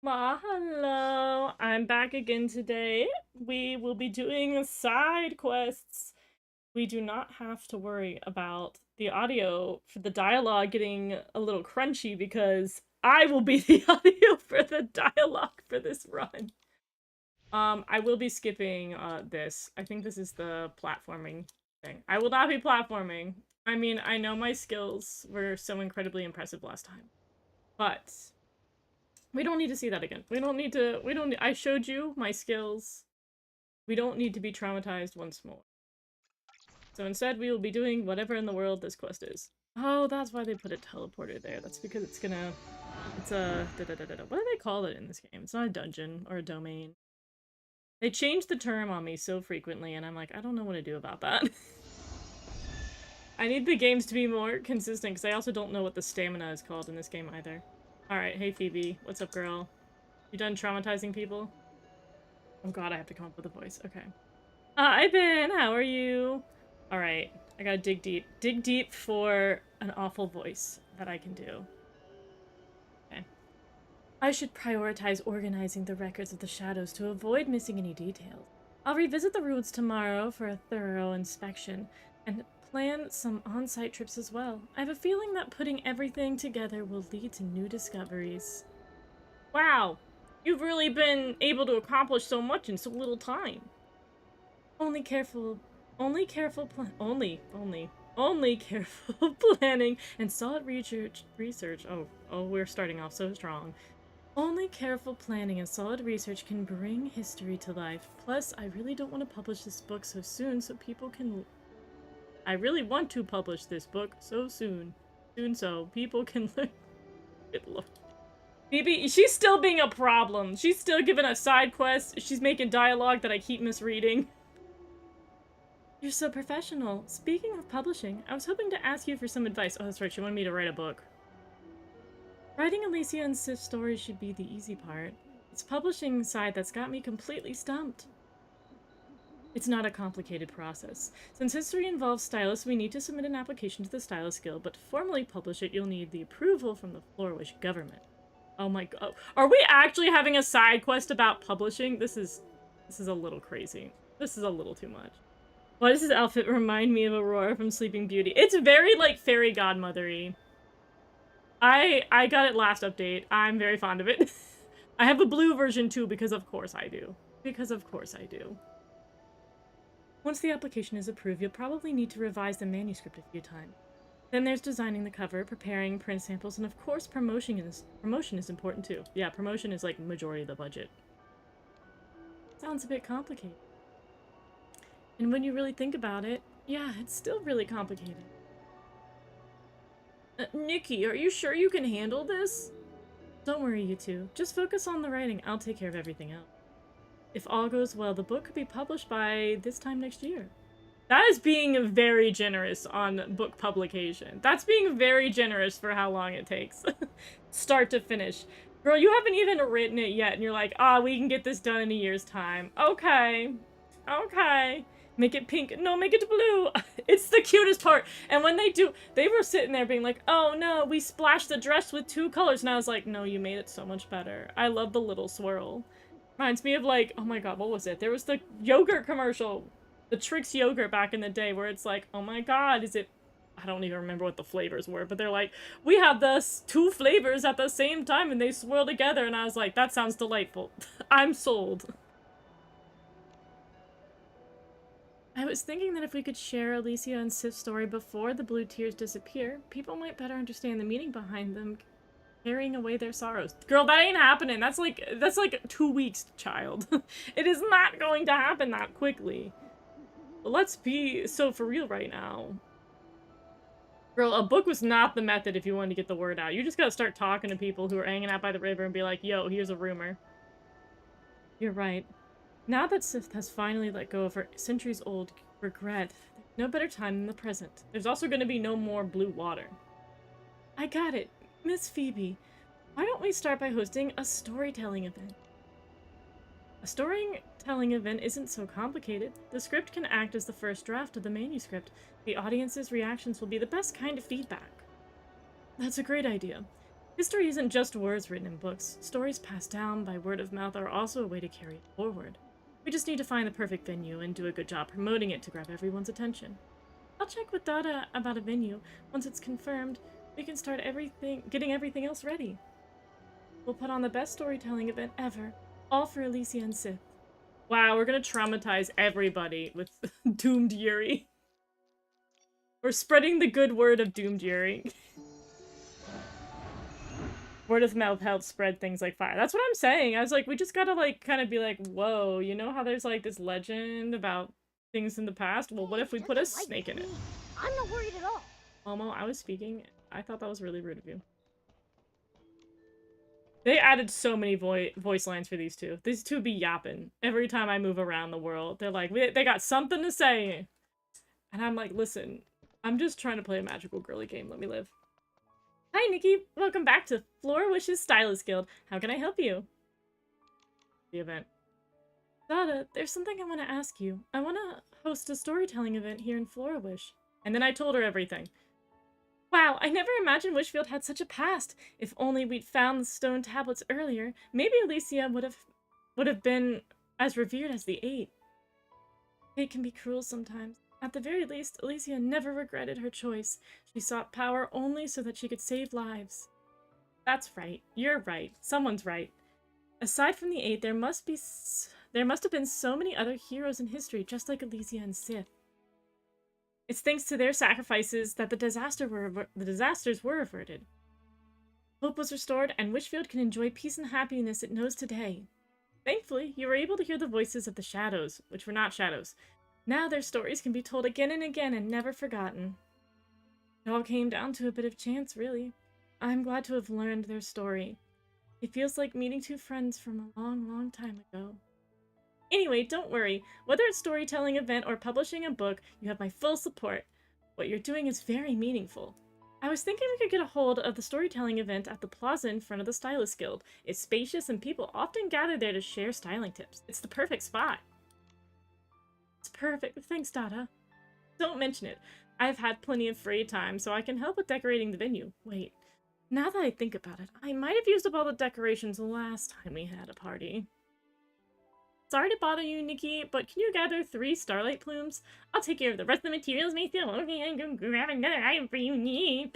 Hello, I'm back again today. We will be doing side quests. We do not have to worry about the audio for the dialogue getting a little crunchy because I will be the audio for the dialogue for this run. I will be skipping this. I think this is the platforming thing. I will not be platforming. I mean, I know my skills were so incredibly impressive last time, but we don't need to see that again. I showed you my skills. We don't need to be traumatized once more. So instead, we will be doing whatever in the world this quest is. Oh, that's why they put a teleporter there. That's because it's gonna... It's a... What do they call it in this game? It's not a dungeon or a domain. They change the term on me so frequently, and I'm like, I don't know what to do about that. I need the games to be more consistent, because I also don't know what the stamina is called in this game either. Alright, hey Phoebe. What's up, girl? You done traumatizing people? Oh god, I have to come up with a voice. Okay. Hi, Ben! How are you? Alright, I gotta dig deep. Dig deep for an awful voice that I can do. Okay. I should prioritize organizing the records of the shadows to avoid missing any details. I'll revisit the ruins tomorrow for a thorough inspection, and plan some on-site trips as well. I have a feeling that putting everything together will lead to new discoveries. Wow! You've really been able to accomplish so much in so little time. Only careful planning and solid research. Oh, we're starting off so strong. Only careful planning and solid research can bring history to life. Plus, I really don't want to publish this book so soon so people can... I really want to publish this book so soon. So people can learn... Good lord. Phoebe, she's still being a problem. She's still giving us side quests. She's making dialogue that I keep misreading. You're so professional. Speaking of publishing, I was hoping to ask you for some advice. Oh, that's right, she wanted me to write a book. Writing Alicia and Sif's stories should be the easy part. It's publishing side that's got me completely stumped. It's not a complicated process. Since history involves stylists, we need to submit an application to the Stylist Guild, but to formally publish it, you'll need the approval from the Flourish government. Oh my god. Are we actually having a side quest about publishing? This is a little crazy. This is a little too much. Why does his outfit remind me of Aurora from Sleeping Beauty? It's very, like, fairy godmother-y. I got it last update. I'm very fond of it. I have a blue version too, because of course I do. Because of course I do. Once the application is approved, you'll probably need to revise the manuscript a few times. Then there's designing the cover, preparing print samples, and of course promotion is important too. Yeah, promotion is like majority of the budget. Sounds a bit complicated. And when you really think about it, yeah, it's still really complicated. Nikki, are you sure you can handle this? Don't worry, you two. Just focus on the writing. I'll take care of everything else. If all goes well, the book could be published by this time next year. That is being very generous on book publication. That's being very generous for how long it takes. Start to finish. Girl, you haven't even written it yet, and you're like, we can get this done in a year's time. Okay. Okay. Make it pink. No, make it blue. It's the cutest part. And when they do, they were sitting there being like, oh no, we splashed the dress with 2 colors. And I was like, no, you made it so much better. I love the little swirl. Reminds me of like, oh my god, what was it? There was the yogurt commercial. The Trix yogurt back in the day where it's like, oh my god, is it... I don't even remember what the flavors were, but they're like, we have the 2 flavors at the same time and they swirl together. And I was like, that sounds delightful. I'm sold. I was thinking that if we could share Alicia and Sif's story before the blue tears disappear, people might better understand the meaning behind them carrying away their sorrows. Girl, that ain't happening. That's like 2 weeks, child. It is not going to happen that quickly. But let's be so for real right now. Girl, a book was not the method if you wanted to get the word out. You just gotta start talking to people who are hanging out by the river and be like, yo, here's a rumor. You're right. Now that Sif has finally let go of her centuries-old regret, there's no better time than the present. There's also going to be no more blue water. I got it. Miss Phoebe, why don't we start by hosting a storytelling event? A storytelling event isn't so complicated. The script can act as the first draft of the manuscript. The audience's reactions will be the best kind of feedback. That's a great idea. History isn't just words written in books. Stories passed down by word of mouth are also a way to carry it forward. We just need to find the perfect venue and do a good job promoting it to grab everyone's attention. I'll check with Dada about a venue. Once it's confirmed, we can start getting everything else ready. We'll put on the best storytelling event ever, all for Alicia and Sith. Wow, we're gonna traumatize everybody with Doomed Yuri. We're spreading the good word of Doomed Yuri. Word of mouth helps spread things like fire. That's what I'm saying. I was like, we just gotta, like, kind of be like, whoa, you know how there's, like, this legend about things in the past? Well, what if we put a snake in it? I'm not worried at all. Momo, I was speaking. I thought that was really rude of you. They added so many voice lines for these two. These two be yapping every time I move around the world. They're like, they got something to say. And I'm like, listen, I'm just trying to play a magical girly game. Let me live. Hi, Nikki. Welcome back to Flora Wish's Stylist Guild. How can I help you? The event. Dada, there's something I want to ask you. I want to host a storytelling event here in Flora Wish. And then I told her everything. Wow, I never imagined Wishfield had such a past. If only we'd found the stone tablets earlier, maybe Alicia would have been as revered as the Eight. Fate can be cruel sometimes. At the very least, Alicia never regretted her choice. She sought power only so that she could save lives. That's right. You're right. Someone's right. Aside from the Eight, there must have been so many other heroes in history, just like Alicia and Sith. It's thanks to their sacrifices that the disasters were averted. Hope was restored, and Wishfield can enjoy peace and happiness it knows today. Thankfully, you were able to hear the voices of the shadows, which were not shadows. Now their stories can be told again and again and never forgotten. It all came down to a bit of chance, really. I'm glad to have learned their story. It feels like meeting two friends from a long, long time ago. Anyway, don't worry. Whether it's storytelling event or publishing a book, you have my full support. What you're doing is very meaningful. I was thinking we could get a hold of the storytelling event at the plaza in front of the Stylist Guild. It's spacious and people often gather there to share styling tips. It's the perfect spot. It's perfect. Thanks, Dada. Don't mention it. I've had plenty of free time, so I can help with decorating the venue. Wait, now that I think about it, I might have used up all the decorations last time we had a party. Sorry to bother you, Nikki, but can you gather 3 starlight plumes? I'll take care of the rest of the materials, Mayfield. Okay, I'm gonna grab another item for you, Nikki.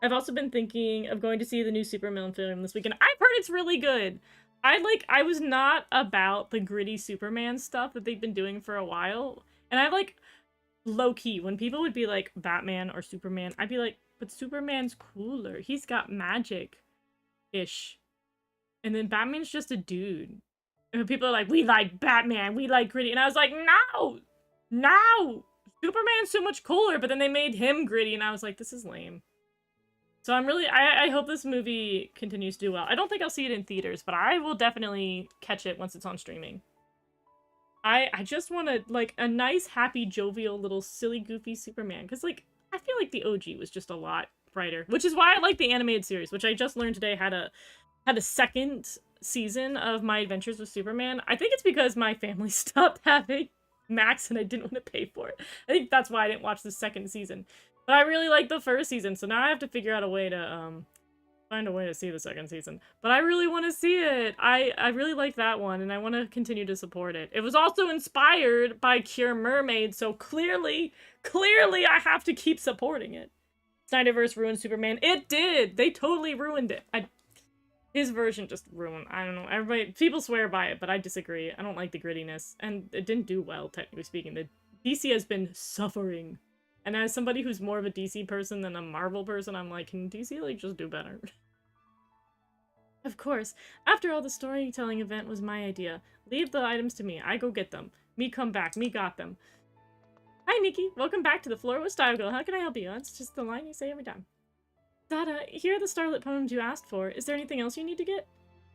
I've also been thinking of going to see the new Superman film this weekend. I've heard it's really good. I was not about the gritty Superman stuff that they've been doing for a while. And I like, low-key, when people would be like, Batman or Superman, I'd be like, but Superman's cooler. He's got magic-ish. And then Batman's just a dude. And people are like, we like Batman, we like gritty. And I was like, no! No! Superman's so much cooler, but then they made him gritty, and I was like, this is lame. So I'm really, I hope this movie continues to do well. I don't think I'll see it in theaters, but I will definitely catch it once it's on streaming. I just want like, a nice, happy, jovial, little silly, goofy Superman. Because, like, I feel like the OG was just a lot brighter. Which is why I like the animated series, which I just learned today had a second season of My Adventures with Superman. I think it's because my family stopped having Max and I didn't want to pay for it. I think that's why I didn't watch the second season. But I really liked the first season, so now I have to figure out a way to find a way to see the second season. But I really want to see it. I really like that one, and I want to continue to support it. It was also inspired by Cure Mermaid, so clearly I have to keep supporting it. Snyderverse ruined Superman. It did! They totally ruined it. His version just ruined. I don't know. People swear by it, but I disagree. I don't like the grittiness. And it didn't do well, technically speaking. The DC has been suffering. And as somebody who's more of a DC person than a Marvel person, I'm like, can DC, like, just do better? Of course. After all, the storytelling event was my idea. Leave the items to me. I go get them. Me come back. Me got them. Hi, Nikki. Welcome back to the Floor with Style Girl. How can I help you? That's just the line you say every time. Dada, here are the starlit poems you asked for. Is there anything else you need to get?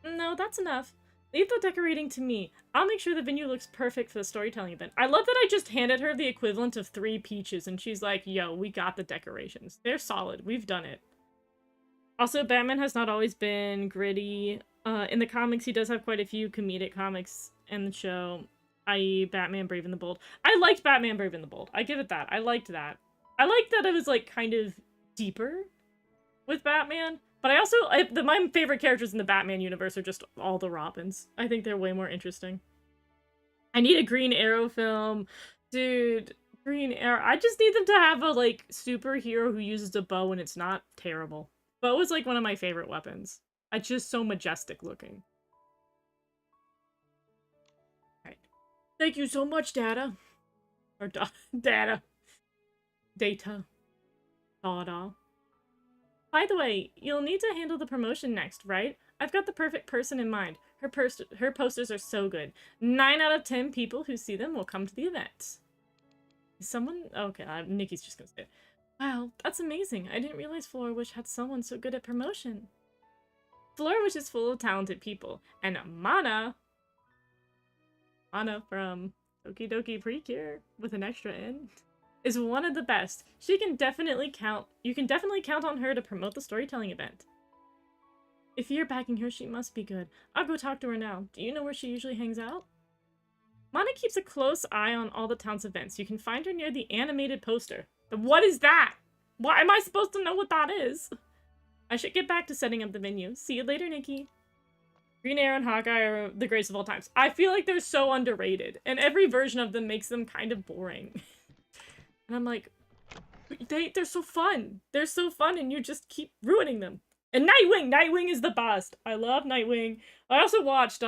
No, that's enough. Leave the decorating to me. I'll make sure the venue looks perfect for the storytelling event. I love that I just handed her the equivalent of 3 peaches, and she's like, yo, we got the decorations. They're solid. We've done it. Also, Batman has not always been gritty. In the comics, he does have quite a few comedic comics in the show, i.e. Batman Brave and the Bold. I liked Batman Brave and the Bold. I give it that. I liked that. I liked that it was, like, kind of deeper with Batman. But I also, my favorite characters in the Batman universe are just all the Robins. I think they're way more interesting. I need a Green Arrow film. Dude, Green Arrow. I just need them to have a, like, superhero who uses a bow and it's not terrible. Bow is, like, one of my favorite weapons. It's just so majestic looking. Alright. Thank you so much, Data. Or Data. Data. Dada. By the way, you'll need to handle the promotion next, right? I've got the perfect person in mind. Her posters are so good. 9 out of 10 people who see them will come to the event. Is someone... Okay, Nikki's just gonna say it. Wow, that's amazing. I didn't realize Floorwish had someone so good at promotion. Floorwish is full of talented people. And Mana from Doki Doki Precure, with an extra N, is one of the best. You can definitely count on her to promote the storytelling event. If you're backing her, she must be good. I'll go talk to her now. Do you know where she usually hangs out? Mana keeps a close eye on all the town's events. You can find her near the animated poster. What is that? Why am I supposed to know what that is? I should get back to setting up the venue. See you later, Nikki. Green Arrow and Hawkeye are the greatest of all times. I feel like they're so underrated, and every version of them makes them kind of boring. And I'm like, they're so fun. They're so fun, and you just keep ruining them. And Nightwing! Nightwing is the best. I love Nightwing. I also watched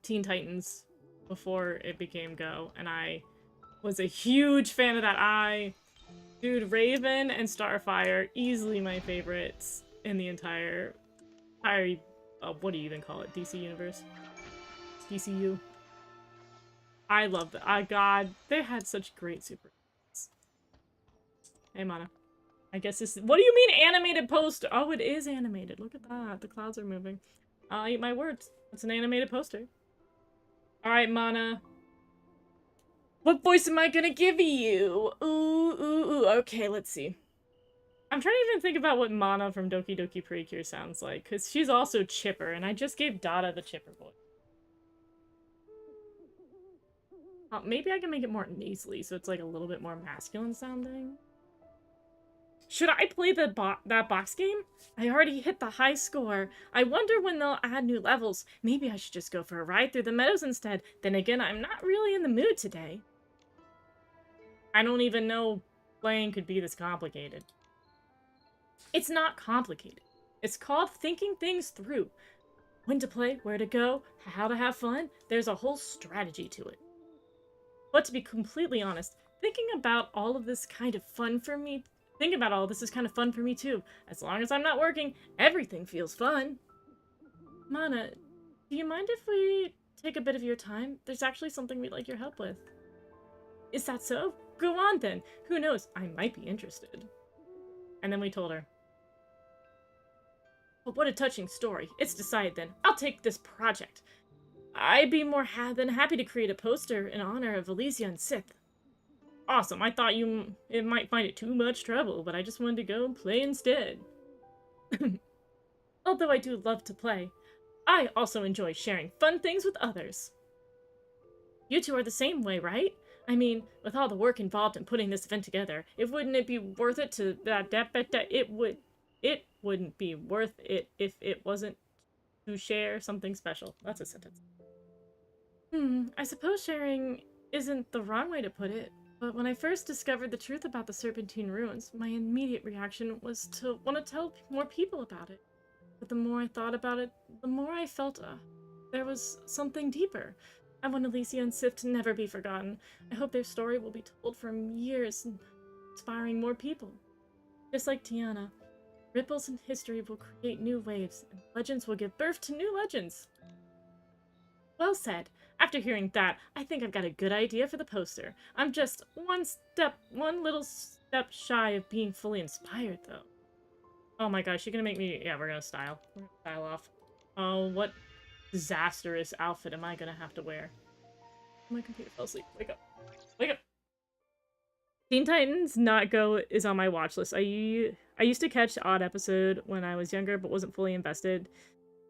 Teen Titans before it became Go, and I was a huge fan of that. Dude, Raven and Starfire, easily my favorites in the entire what do you even call it? DC Universe? DCU. I love that. God, they had such great superheroes. Hey, Mana. I guess this is... What do you mean animated poster? Oh, it is animated. Look at that. The clouds are moving. I'll eat my words. It's an animated poster. Alright, Mana. What voice am I gonna give you? Ooh. Okay, let's see. I'm trying to even think about what Mana from Doki Doki Precure sounds like, because she's also chipper, and I just gave Dada the chipper voice. Maybe I can make it more nasally, so it's like a little bit more masculine sounding. Should I play that box game? I already hit the high score. I wonder when they'll add new levels. Maybe I should just go for a ride through the meadows instead. Then again, I'm not really in the mood today. I don't even know playing could be this complicated. It's not complicated. It's called thinking things through. When to play, where to go, how to have fun. There's a whole strategy to it. But to be completely honest, thinking about all of this kind of fun for me... Thinking about all this is kind of fun for me too. As long as I'm not working, everything feels fun. Mana, do you mind if we take a bit of your time? There's actually something we'd like your help with. Is that so? Go on then. Who knows? I might be interested. And then we told her. But what a touching story. It's decided then. I'll take this project. I'd be more than happy to create a poster in honor of Elysia and Sith. Awesome. I thought it might find it too much trouble, but I just wanted to go and play instead. Although I do love to play, I also enjoy sharing fun things with others. You two are the same way, right? I mean, with all the work involved in putting this event together, wouldn't it be worth it to it wouldn't be worth it if it wasn't to share something special. That's a sentence. I suppose sharing isn't the wrong way to put it, but when I first discovered the truth about the Serpentine ruins, my immediate reaction was to want to tell more people about it. But the more I thought about it, the more I felt there was something deeper. I want Elysia and Sif to never be forgotten. I hope their story will be told for years, inspiring more people. Just like Tiana, ripples in history will create new waves, and legends will give birth to new legends. Well said. After hearing that, I think I've got a good idea for the poster. I'm just one little step shy of being fully inspired, though. Oh my gosh, you're gonna make me... Yeah, we're gonna style. We're gonna style off. Oh, what disastrous outfit am I gonna have to wear? My computer fell asleep. Wake up. Wake up! Teen Titans Not Go is on my watch list. I used to catch the odd episode when I was younger, but wasn't fully invested.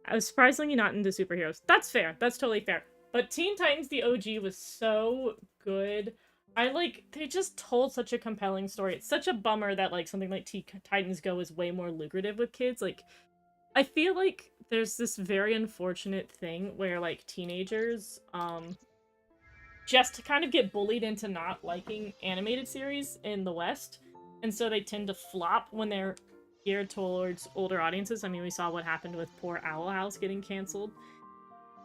I was surprisingly not into superheroes. That's fair. That's totally fair. But Teen Titans the OG was so good. they just told such a compelling story. It's such a bummer that, like, something like Teen Titans Go is way more lucrative with kids. Like, I feel like there's this very unfortunate thing where, like, teenagers, just kind of get bullied into not liking animated series in the West, and so they tend to flop when they're geared towards older audiences. I mean, we saw what happened with poor Owl House getting canceled.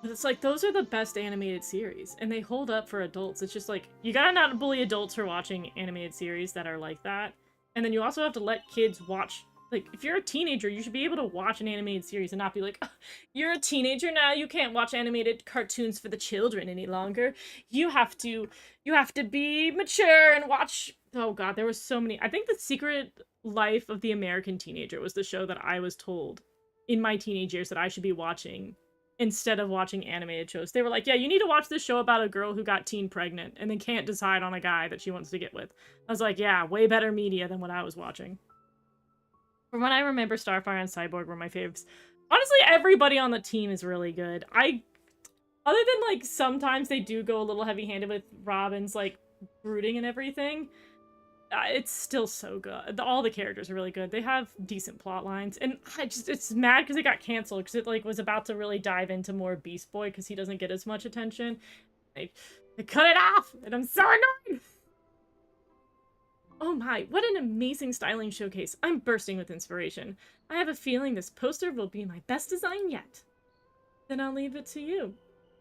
But it's like, those are the best animated series, and they hold up for adults. It's just like, you gotta not bully adults for watching animated series that are like that. And then you also have to let kids watch. Like, if you're a teenager, you should be able to watch an animated series and not be like, "Ugh, you're a teenager now, you can't watch animated cartoons for the children any longer. You have to, you have to be mature and watch." Oh god, there was so many. I think The Secret Life of the American Teenager was the show that I was told in my teenage years that I should be watching instead of watching animated shows. They were like, yeah, you need to watch this show about a girl who got teen pregnant and then can't decide on a guy that she wants to get with. I was like, yeah, way better media than what I was watching. From what I remember, Starfire and Cyborg were my favorites. Honestly, everybody on the team is really good. Other than, like, sometimes they do go a little heavy-handed with Robin's, like, brooding and everything, it's still so good. All the characters are really good. They have decent plot lines, and it's mad because it got canceled because it, like, was about to really dive into more Beast Boy because he doesn't get as much attention. They cut it off, and I'm so annoyed. Oh my, what an amazing styling showcase. I'm bursting with inspiration. I have a feeling this poster will be my best design yet. Then I'll leave it to you.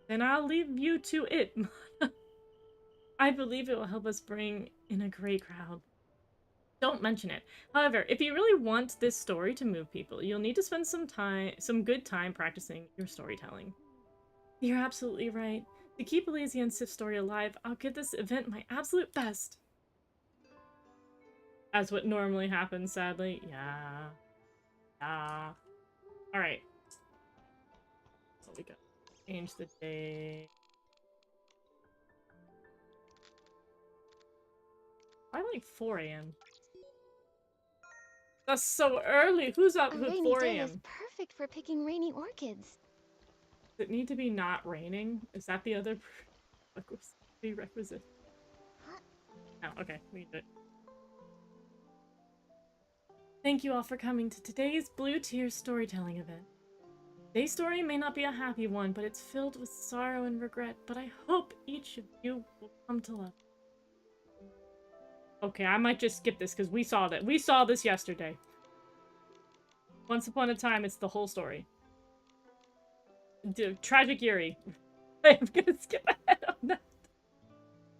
Then I'll leave you to it. I believe it will help us bring in a great crowd. Don't mention it. However, if you really want this story to move people, you'll need to spend some good time practicing your storytelling. You're absolutely right. To keep Elysia and Sif's story alive, I'll give this event my absolute best. As what normally happens, sadly. Yeah. Yeah. Alright. So we got change the day. I like 4 a.m. That's so early. Who's up at 4 A rainy day is a.m.? perfect for picking rainy orchids. Does it need to be not raining? Is that the other prerequisite? Huh? Oh, okay. We can do it. Thank you all for coming to today's Blue Tears storytelling event. Today's story may not be a happy one, but it's filled with sorrow and regret, but I hope each of you will come to love. Okay, I might just skip this because we saw that. We saw this yesterday. Once upon a time, it's the whole story. Tragic Yuri. I'm gonna skip ahead on that.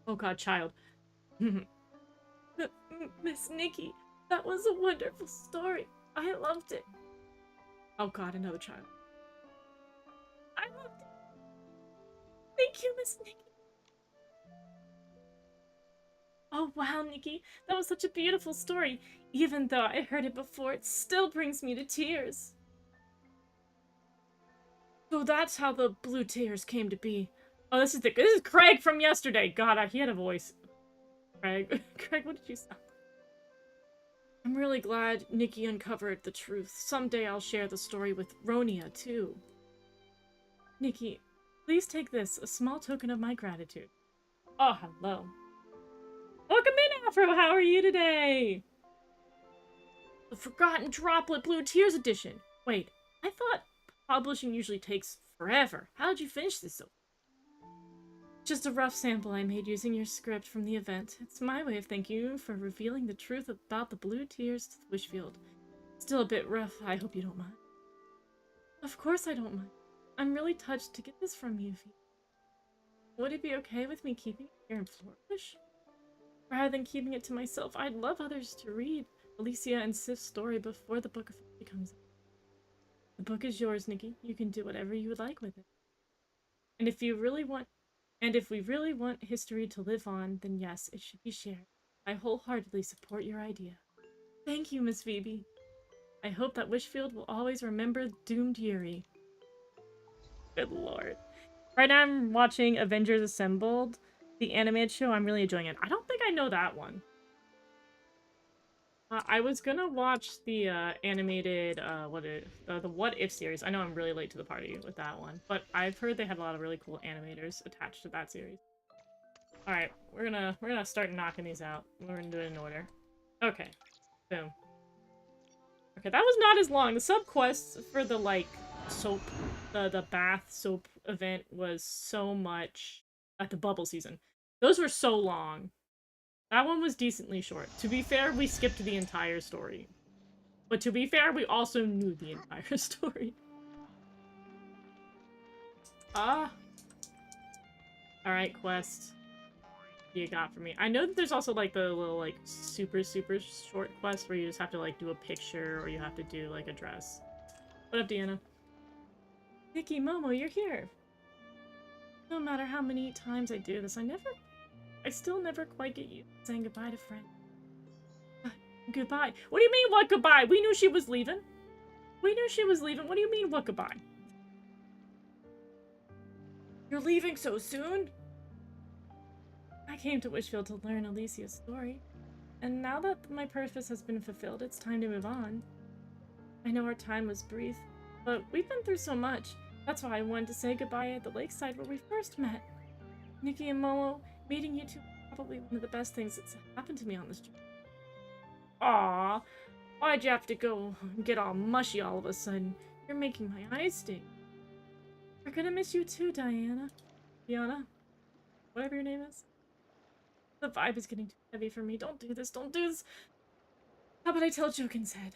Oh god, child. Miss Nikki, that was a wonderful story. I loved it. Oh god, another child. I loved it. Thank you, Miss Nikki. Oh wow, Nikki, that was such a beautiful story. Even though I heard it before, it still brings me to tears. So that's how the blue tears came to be. Oh, this is Craig from yesterday. God, he had a voice. Craig, Craig, what did you sound? I'm really glad Nikki uncovered the truth. Someday I'll share the story with Ronia too. Nikki, please take this, a small token of my gratitude. Oh, hello. Welcome in, Afro. How are you today? The Forgotten Droplet Blue Tears edition. Wait, I thought publishing usually takes forever. How did you finish this so? Just a rough sample I made using your script from the event. It's my way of thanking you for revealing the truth about the Blue Tears to the Wishfield. Still a bit rough. I hope you don't mind. Of course I don't mind. I'm really touched to get this from you. Would it be okay with me keeping it here in Flourish? Rather than keeping it to myself, I'd love others to read Elysia and Sif's story before the book officially comes out. The book is yours, Nikki. You can do whatever you would like with it. And if we really want history to live on, then yes, it should be shared. I wholeheartedly support your idea. Thank you, Miss Phoebe. I hope that Wishfield will always remember doomed Yuri. Good lord. Right now I'm watching Avengers Assembled, the animated show. I'm really enjoying it. I don't think I know that one. I was gonna watch the animated, the What If series. I know I'm really late to the party with that one, but I've heard they have a lot of really cool animators attached to that series. Alright, we're gonna start knocking these out. We're gonna do it in order. Okay. Boom. Okay, that was not as long. The sub-quests for the, like, soap, the bath soap event was so much at the bubble season. Those were so long. That one was decently short. To be fair, we skipped the entire story. But to be fair, we also knew the entire story. Ah. Alright, quest. What you got for me? I know that there's also, like, the little, like, super short quest where you just have to, like, do a picture or you have to do, like, a dress. What up, Deanna? Nikki, Momo, you're here. No matter how many times I do this, I still never quite get used to saying goodbye to friends. Goodbye. What do you mean, what goodbye? We knew she was leaving. We knew she was leaving. What do you mean, what goodbye? You're leaving so soon? I came to Wishfield to learn Alicia's story. And now that my purpose has been fulfilled, it's time to move on. I know our time was brief, but we've been through so much. That's why I wanted to say goodbye at the lakeside where we first met. Nikki and Momo, meeting you two is probably one of the best things that's happened to me on this journey. Aww, why'd you have to go and get all mushy all of a sudden? You're making my eyes sting. We're gonna miss you too, Diana. Whatever your name is. The vibe is getting too heavy for me. Don't do this, don't do this. How about I tell joke instead?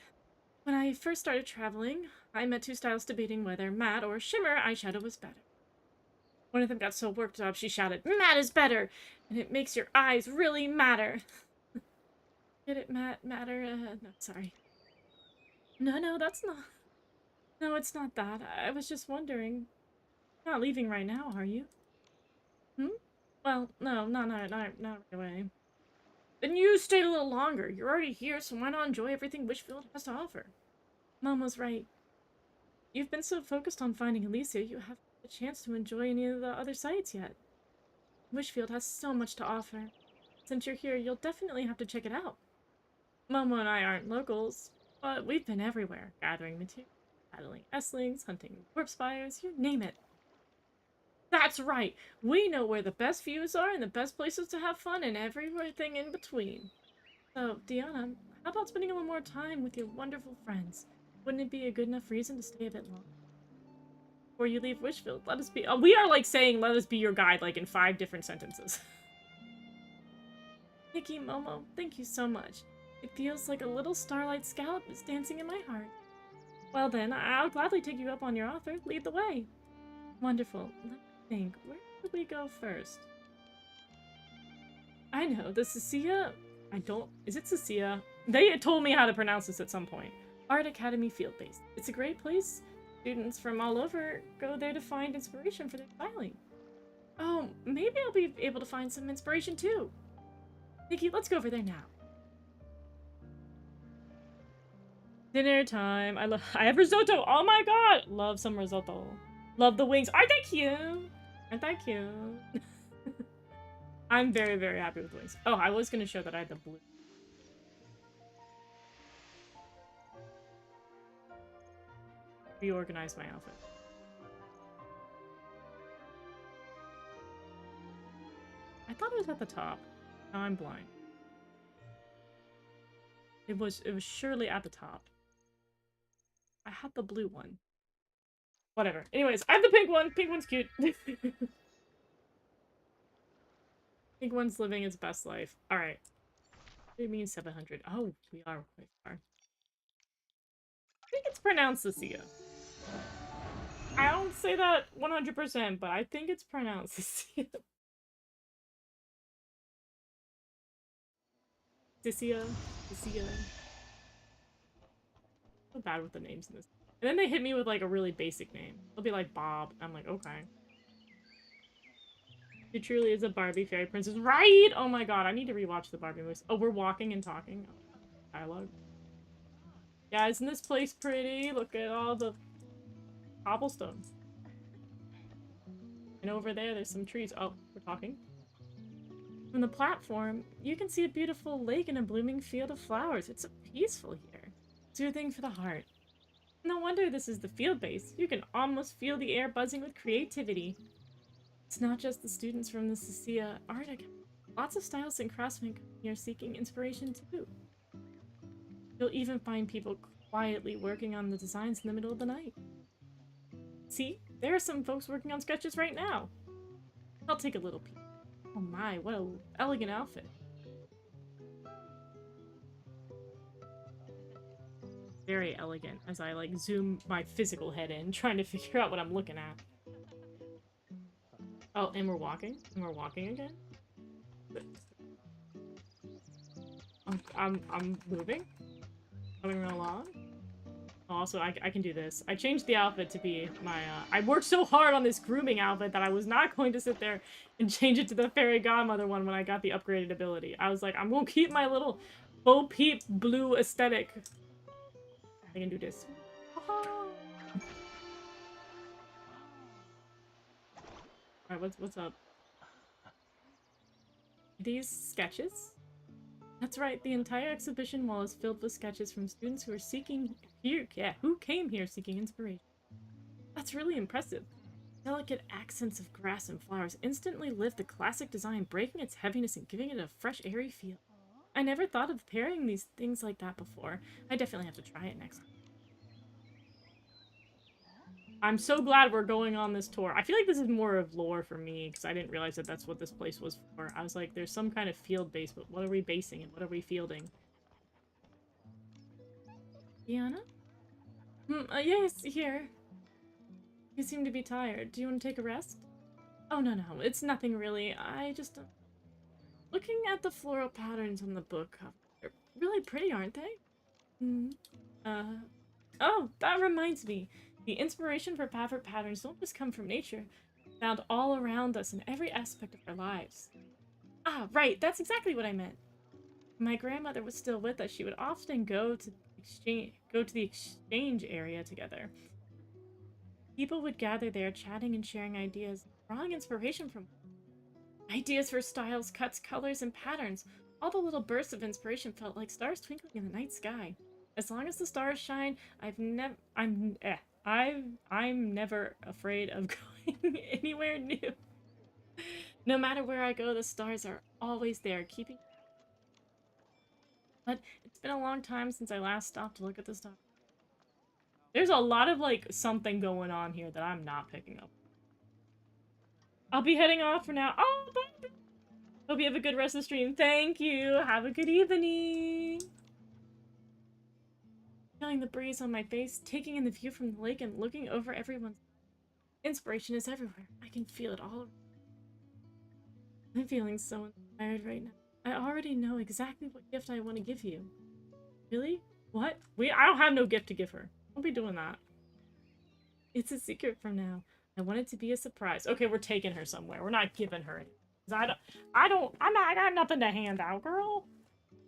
When I first started traveling, I met two stylists debating whether matte or shimmer eyeshadow was better. One of them got so worked up, she shouted, "Matte is better! And it makes your eyes really matter." Get it, matter? No, sorry. No, that's not... No, it's not that. I was just wondering. You're not leaving right now, are you? Well, no, not right away. Then you stayed a little longer. You're already here, so why not enjoy everything Wishfield has to offer? Momo's right. You've been so focused on finding Alicia, you haven't had a chance to enjoy any of the other sites yet. Wishfield has so much to offer. Since you're here, you'll definitely have to check it out. Momo and I aren't locals, but we've been everywhere, gathering materials, battling Esslings, hunting corpse fires, you name it. That's right! We know where the best views are and the best places to have fun and everything in between. So, Deanna, how about spending a little more time with your wonderful friends? Wouldn't it be a good enough reason to stay a bit longer? Before you leave Wishfield, let us be- oh, we are like saying let us be your guide like in 5 different sentences. Nikki, Momo, thank you so much. It feels like a little starlight scallop is dancing in my heart. Well then, I'll gladly take you up on your offer. Lead the way. Wonderful. Let me think. Where should we go first? I know, the Cecilia... Is it Cecilia? They told me how to pronounce this at some point. Art Academy Field Base. It's a great place. Students from all over go there to find inspiration for their styling. Oh, maybe I'll be able to find some inspiration too. Nikki, let's go over there now. Dinner time. I have risotto. Oh my god! Love some risotto. Love the wings. Aren't they cute? Aren't they cute? I'm very, very happy with the wings. Oh, I was gonna show that I had the blue. Reorganize my outfit. I thought it was at the top. Now I'm blind. It was surely at the top. I had the blue one. Whatever. Anyways, I have the pink one. Pink one's cute. Pink one's living its best life. Alright. What do you mean 700? Oh, we are quite far. I think it's pronounced Cecilia. I don't say that 100%, but I think it's pronounced Cecilia. Cecilia. So bad with the names in this. And then they hit me with like a really basic name. They'll be like Bob. I'm like, okay. She truly is a Barbie fairy princess. Right! Oh my god, I need to rewatch the Barbie movies. Oh, we're walking and talking. Dialogue. Yeah, isn't this place pretty? Look at all the cobblestones. And over there, there's some trees. Oh, we're talking. From the platform, you can see a beautiful lake and a blooming field of flowers. It's so peaceful here. Soothing for the heart. No wonder this is the field base. You can almost feel the air buzzing with creativity. It's not just the students from the Cecilia Art Academy. Lots of stylists and craftsmen come here seeking inspiration too. You'll even find people quietly working on the designs in the middle of the night. See, there are some folks working on sketches right now. I'll take a little peek. Oh my, what an elegant outfit. Very elegant as I like zoom my physical head in, trying to figure out what I'm looking at. Oh, and we're walking? And we're walking again? I'm moving? Coming along? Also, I can do this. I changed the outfit to be my, I worked so hard on this grooming outfit that I was not going to sit there and change it to the fairy godmother one when I got the upgraded ability. I was like, I'm gonna keep my little Bo Peep blue aesthetic. I can do this. Alright, what's up? These sketches? That's right, the entire exhibition wall is filled with sketches from students who are seeking here, who came here seeking inspiration. That's really impressive. Delicate accents of grass and flowers instantly lift the classic design, breaking its heaviness and giving it a fresh, airy feel. I never thought of pairing these things like that before. I definitely have to try it next time. I'm so glad we're going on this tour. I feel like this is more of lore for me, because I didn't realize that that's what this place was for. I was like, there's some kind of field base, but what are we basing and what are we fielding? Diana? Yes, here. You seem to be tired. Do you want to take a rest? Oh, no, it's nothing really. I just... Looking at the floral patterns on the book, they're really pretty, aren't they? Oh, that reminds me. The inspiration for fabric patterns don't just come from nature. They're found all around us in every aspect of our lives. Ah, right, that's exactly what I meant. When my grandmother was still with us, she would often go to the exchange area together. People would gather there, chatting and sharing ideas, drawing inspiration from ideas for styles, cuts, colors, and patterns. All the little bursts of inspiration felt like stars twinkling in the night sky. As long as the stars shine, I'm never afraid of going anywhere new. No matter where I go, the stars are always there, keeping. But it's been a long time since I last stopped to look at the stars. There's a lot of, like, something going on here that I'm not picking up. I'll be heading off for now. Oh, bye! Hope you have a good rest of the stream. Thank you! Have a good evening! Feeling the breeze on my face, taking in the view from the lake, and looking over everyone's... Inspiration is everywhere. I can feel it all around. I'm feeling so inspired right now. I already know exactly what gift I want to give you. Really? What? I don't have no gift to give her. Don't be doing that. It's a secret from now. I want it to be a surprise. Okay, we're taking her somewhere. We're not giving her anything. I got nothing to hand out, girl.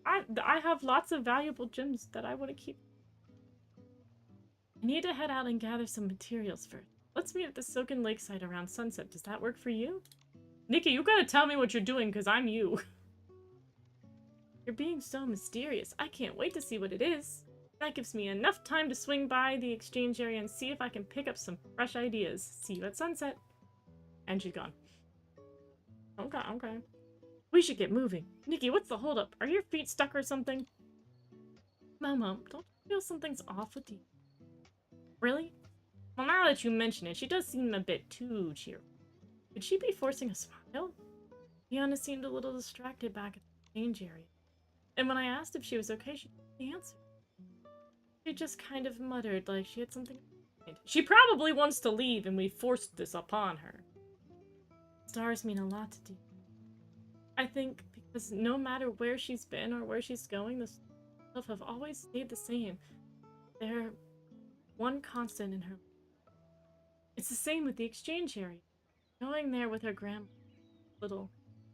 I have lots of valuable gems that I want to keep. I need to head out and gather some materials first. Let's meet at the Silken Lakeside around sunset. Does that work for you? Nikki, you gotta tell me what you're doing, because I'm you. You're being so mysterious. I can't wait to see what it is. That gives me enough time to swing by the exchange area and see if I can pick up some fresh ideas. See you at sunset. And she's gone. Okay. We should get moving. Nikki, what's the holdup? Are your feet stuck or something? Momo, don't you feel something's off with you? Really? Well, now that you mention it, she does seem a bit too cheerful. Could she be forcing a smile? Diana seemed a little distracted back at the exchange area. And when I asked if she was okay, she didn't answer. She just kind of muttered like she had something in mind. She probably wants to leave and we forced this upon her. Stars mean a lot to Diana. I think because no matter where she's been or where she's going, the stars have always stayed the same. They're one constant in her life. It's the same with the exchange area. Going there with her grandma, little,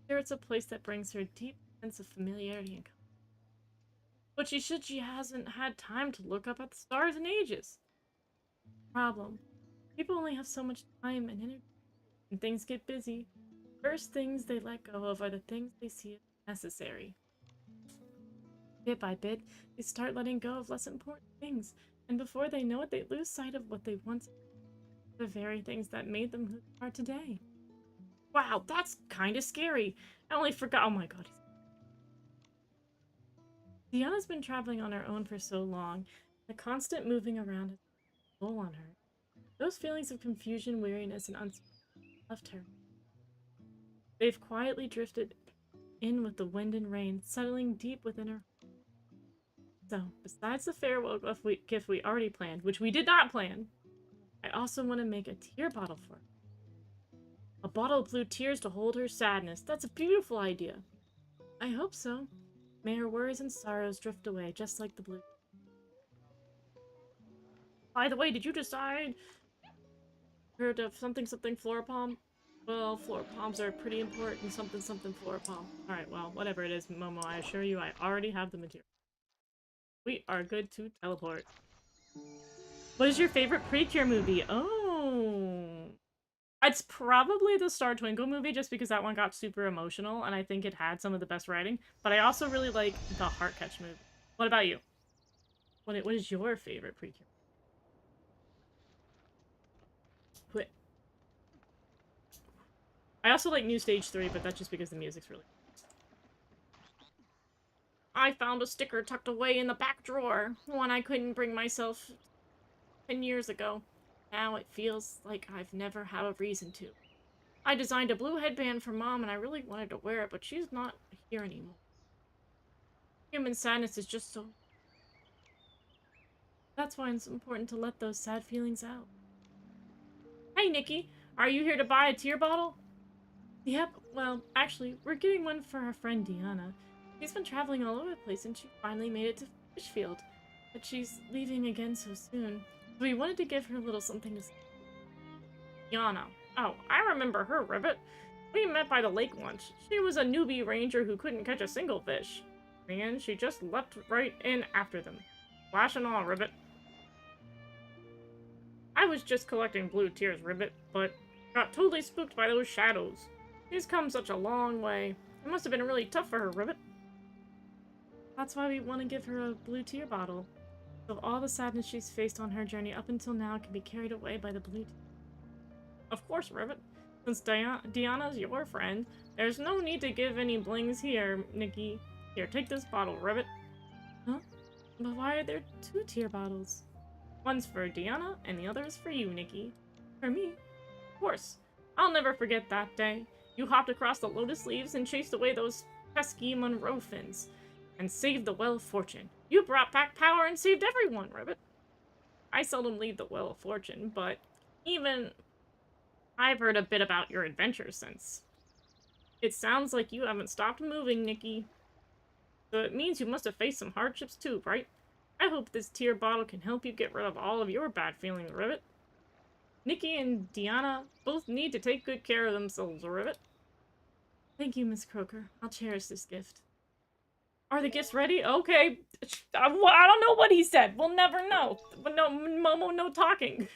sure it's a place that brings her a deep sense of familiarity and comfort. But she hasn't had time to look up at the stars in ages. Problem. People only have so much time and energy. When things get busy, first things they let go of are the things they see as necessary. Bit by bit, they start letting go of less important things, and before they know it, they lose sight of what they once, the very things that made them who they are today. Wow, that's kind of scary. I only forgot. Oh my god. Deanna's been traveling on her own for so long. The constant moving around has a toll on her. Those feelings of confusion, weariness, and uncertainty left her. They've quietly drifted in with the wind and rain, settling deep within her. So, besides the farewell gift we already planned, which we did not plan, I also want to make a tear bottle for her. A bottle of blue tears to hold her sadness. That's a beautiful idea. I hope so. May her worries and sorrows drift away, just like the blue. By the way, did you decide? Heard of something something Florapalm? Well, Florapalms are pretty important. Something something Florapalm. Alright, well, whatever it is, Momo, I assure you I already have the material. We are good to teleport. What is your favorite Precure movie? Oh. It's probably the Star Twinkle movie, just because that one got super emotional, and I think it had some of the best writing. But I also really like the Heartcatch movie. What about you? What is your favorite Precure? Quit. I also like New Stage 3, but that's just because the music's really... I found a sticker tucked away in the back drawer. One I couldn't bring myself 10 years ago. Now it feels like I've never had a reason to. I designed a blue headband for Mom, and I really wanted to wear it, but she's not here anymore. Human sadness is just so... That's why it's important to let those sad feelings out. Hey, Nikki! Are you here to buy a tear bottle? Yep, well, actually, we're getting one for our friend Deanna. She's been traveling all over the place, and she finally made it to Fishfield. But she's leaving again so soon. So we wanted to give her a little something to say. Deanna. Oh, I remember her, Ribbit. We met by the lake once. She was a newbie ranger who couldn't catch a single fish. And she just leapt right in after them. Flash and all, Ribbit. I was just collecting blue tears, Ribbit, but got totally spooked by those shadows. She's come such a long way. It must have been really tough for her, Ribbit. That's why we want to give her a blue tear bottle. So all the sadness she's faced on her journey up until now can be carried away by the blue tear. Of course, Ribbit. Since Deanna's your friend, there's no need to give any blings here, Nikki. Here, take this bottle, Ribbit. Huh? But why are there two tear bottles? One's for Deanna, and the other is for you, Nikki. For me? Of course. I'll never forget that day. You hopped across the lotus leaves and chased away those pesky Monroe fins, and saved the Well of Fortune. You brought back power and saved everyone, Ribbit. I seldom leave the Well of Fortune, but even I've heard a bit about your adventures since. It sounds like you haven't stopped moving, Nikki. So it means you must have faced some hardships too, right? I hope this tear bottle can help you get rid of all of your bad feelings, Ribbit. Nikki and Deanna both need to take good care of themselves, Ribbit. Thank you, Miss Croker. I'll cherish this gift. Are the gifts ready? Okay. I don't know what he said. We'll never know. No, Momo, no talking.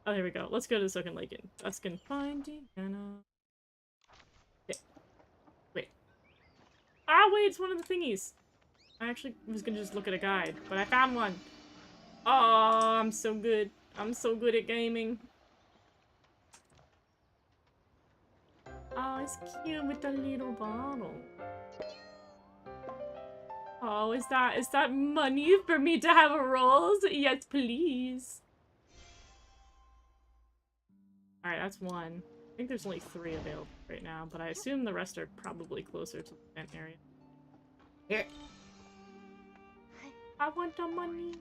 Oh, here we go. Let's go to the second lake. Let's can find Deanna. Okay. Wait. Ah, wait, it's one of the thingies. I actually was gonna just look at a guide, but I found one. Oh, I'm so good. I'm so good at gaming. Oh, it's cute with the little bottle. Oh, is that money for me to have a rose? Yes, please. Alright, that's one. I think there's only 3 available right now, but I assume the rest are probably closer to the vent area. Here. I want the money.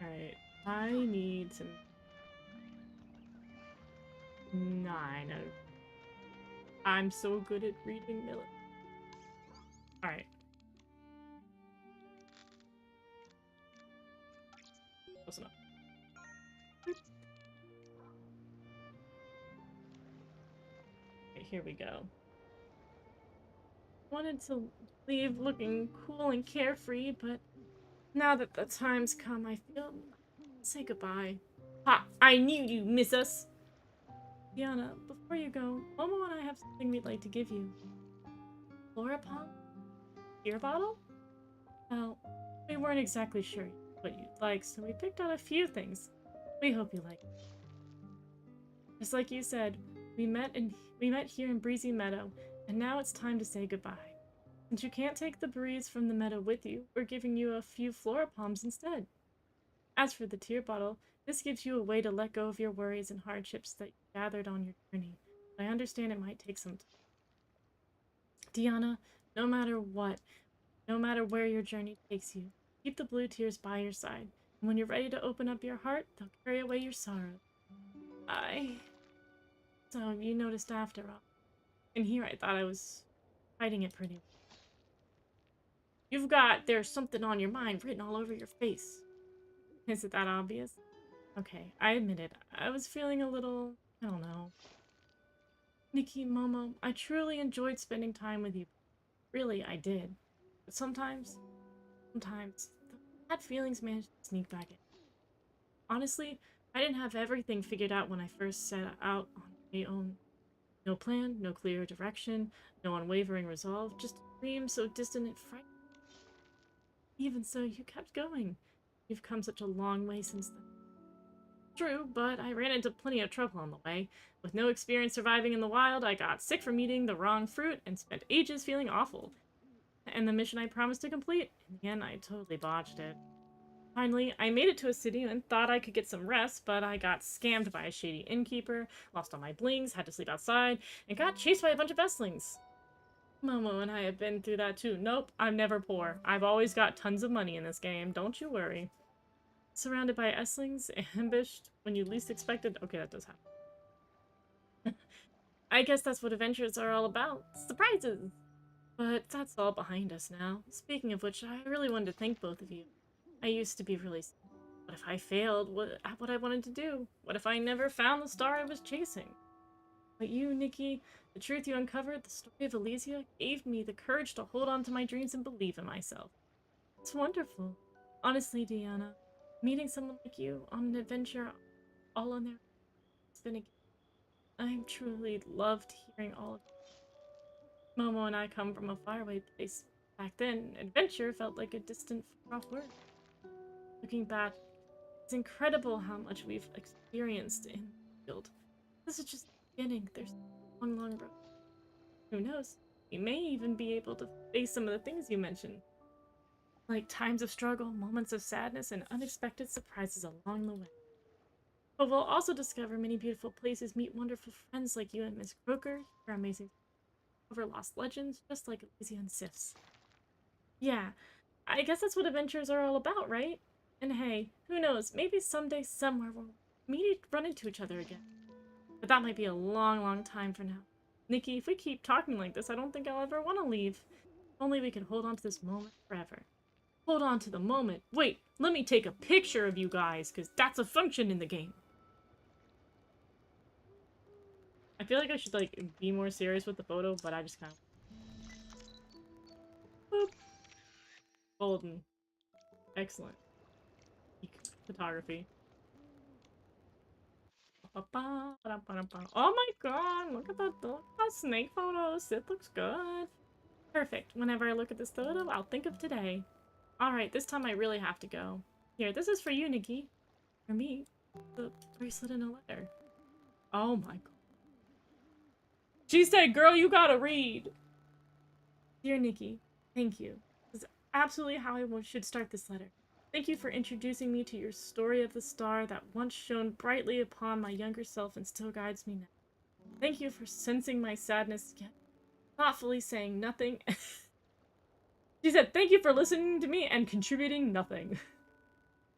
Alright, I need some... 9 of... I'm so good at reading millet. Alright. Close enough. Okay, here we go. Wanted to leave looking cool and carefree, but now that the time's come, I feel... Say goodbye. Ha! I knew you'd miss us! Deanna, before you go, Momo and I have something we'd like to give you. Florapalm? Beer bottle? Well, we weren't exactly sure what you'd like, so we picked out a few things. We hope you like it. Just like you said, We met here in Breezy Meadow, and now it's time to say goodbye. Since you can't take the breeze from the meadow with you, we're giving you a few flora palms instead. As for the tear bottle, this gives you a way to let go of your worries and hardships that you gathered on your journey. I understand it might take some time. Diana, no matter what, no matter where your journey takes you, keep the blue tears by your side. And when you're ready to open up your heart, they'll carry away your sorrow. I. So you noticed after all. And here I thought I was hiding it pretty well. You've got "there's something on your mind" written all over your face. Is it that obvious? Okay, I admit it. I was feeling a little, I don't know. Nikki, Momo, I truly enjoyed spending time with you. Really, I did. But sometimes, the bad feelings managed to sneak back in. Honestly, I didn't have everything figured out when I first set out on my own. No plan, no clear direction, no unwavering resolve, just a dream so distant it frightened. Even so, you kept going. You've come such a long way since then. True, but I ran into plenty of trouble on the way. With no experience surviving in the wild, I got sick from eating the wrong fruit and spent ages feeling awful. And the mission I promised to complete, in the end, I totally botched it. Finally, I made it to a city and thought I could get some rest, but I got scammed by a shady innkeeper, lost all my blings, had to sleep outside, and got chased by a bunch of vestlings. Momo and I have been through that too. Nope, I'm never poor. I've always got tons of money in this game, don't you worry. Surrounded by Esslings, ambushed when you least expected. Okay, that does happen. I guess that's what adventures are all about. Surprises! But that's all behind us now. Speaking of which, I really wanted to thank both of you. I used to be really scared. What if I failed what I wanted to do? What if I never found the star I was chasing? But you, Nikki, the truth you uncovered, the story of Elysia, gave me the courage to hold on to my dreams and believe in myself. It's wonderful. Honestly, Deanna, meeting someone like you on an adventure all on their own, it's been a gift. I truly loved hearing all of it. Momo and I come from a faraway place. Back then, adventure felt like a distant, far-off word. Looking back, it's incredible how much we've experienced in the field. This is just the beginning. There's a long, long road. Who knows? We may even be able to face some of the things you mentioned, like times of struggle, moments of sadness, and unexpected surprises along the way. But we'll also discover many beautiful places, meet wonderful friends like you and Miss Croker, hear amazing over lost legends, just like Elysia and Sif's. Yeah, I guess that's what adventures are all about, right? And hey, who knows, maybe someday, somewhere, we'll run into each other again. But that might be a long, long time from now. Nikki, if we keep talking like this, I don't think I'll ever want to leave. If only we could hold on to this moment forever. Hold on to the moment. Wait, let me take a picture of you guys, because that's a function in the game. I feel like I should, like, be more serious with the photo, but I just kind of... Boop. Golden. Excellent. Photography. Oh my god, look at that snake photos. It looks good. Perfect. Whenever I look at this photo, I'll think of today. Alright, this time I really have to go. Here, this is for you, Nikki. For me, the bracelet and a letter. Oh my god. She said, girl, you gotta read. Dear Nikki, thank you. This is absolutely how I should start this letter. Thank you for introducing me to your story of the star that once shone brightly upon my younger self and still guides me now. Thank you for sensing my sadness, yet thoughtfully saying nothing. She said, thank you for listening to me and contributing nothing.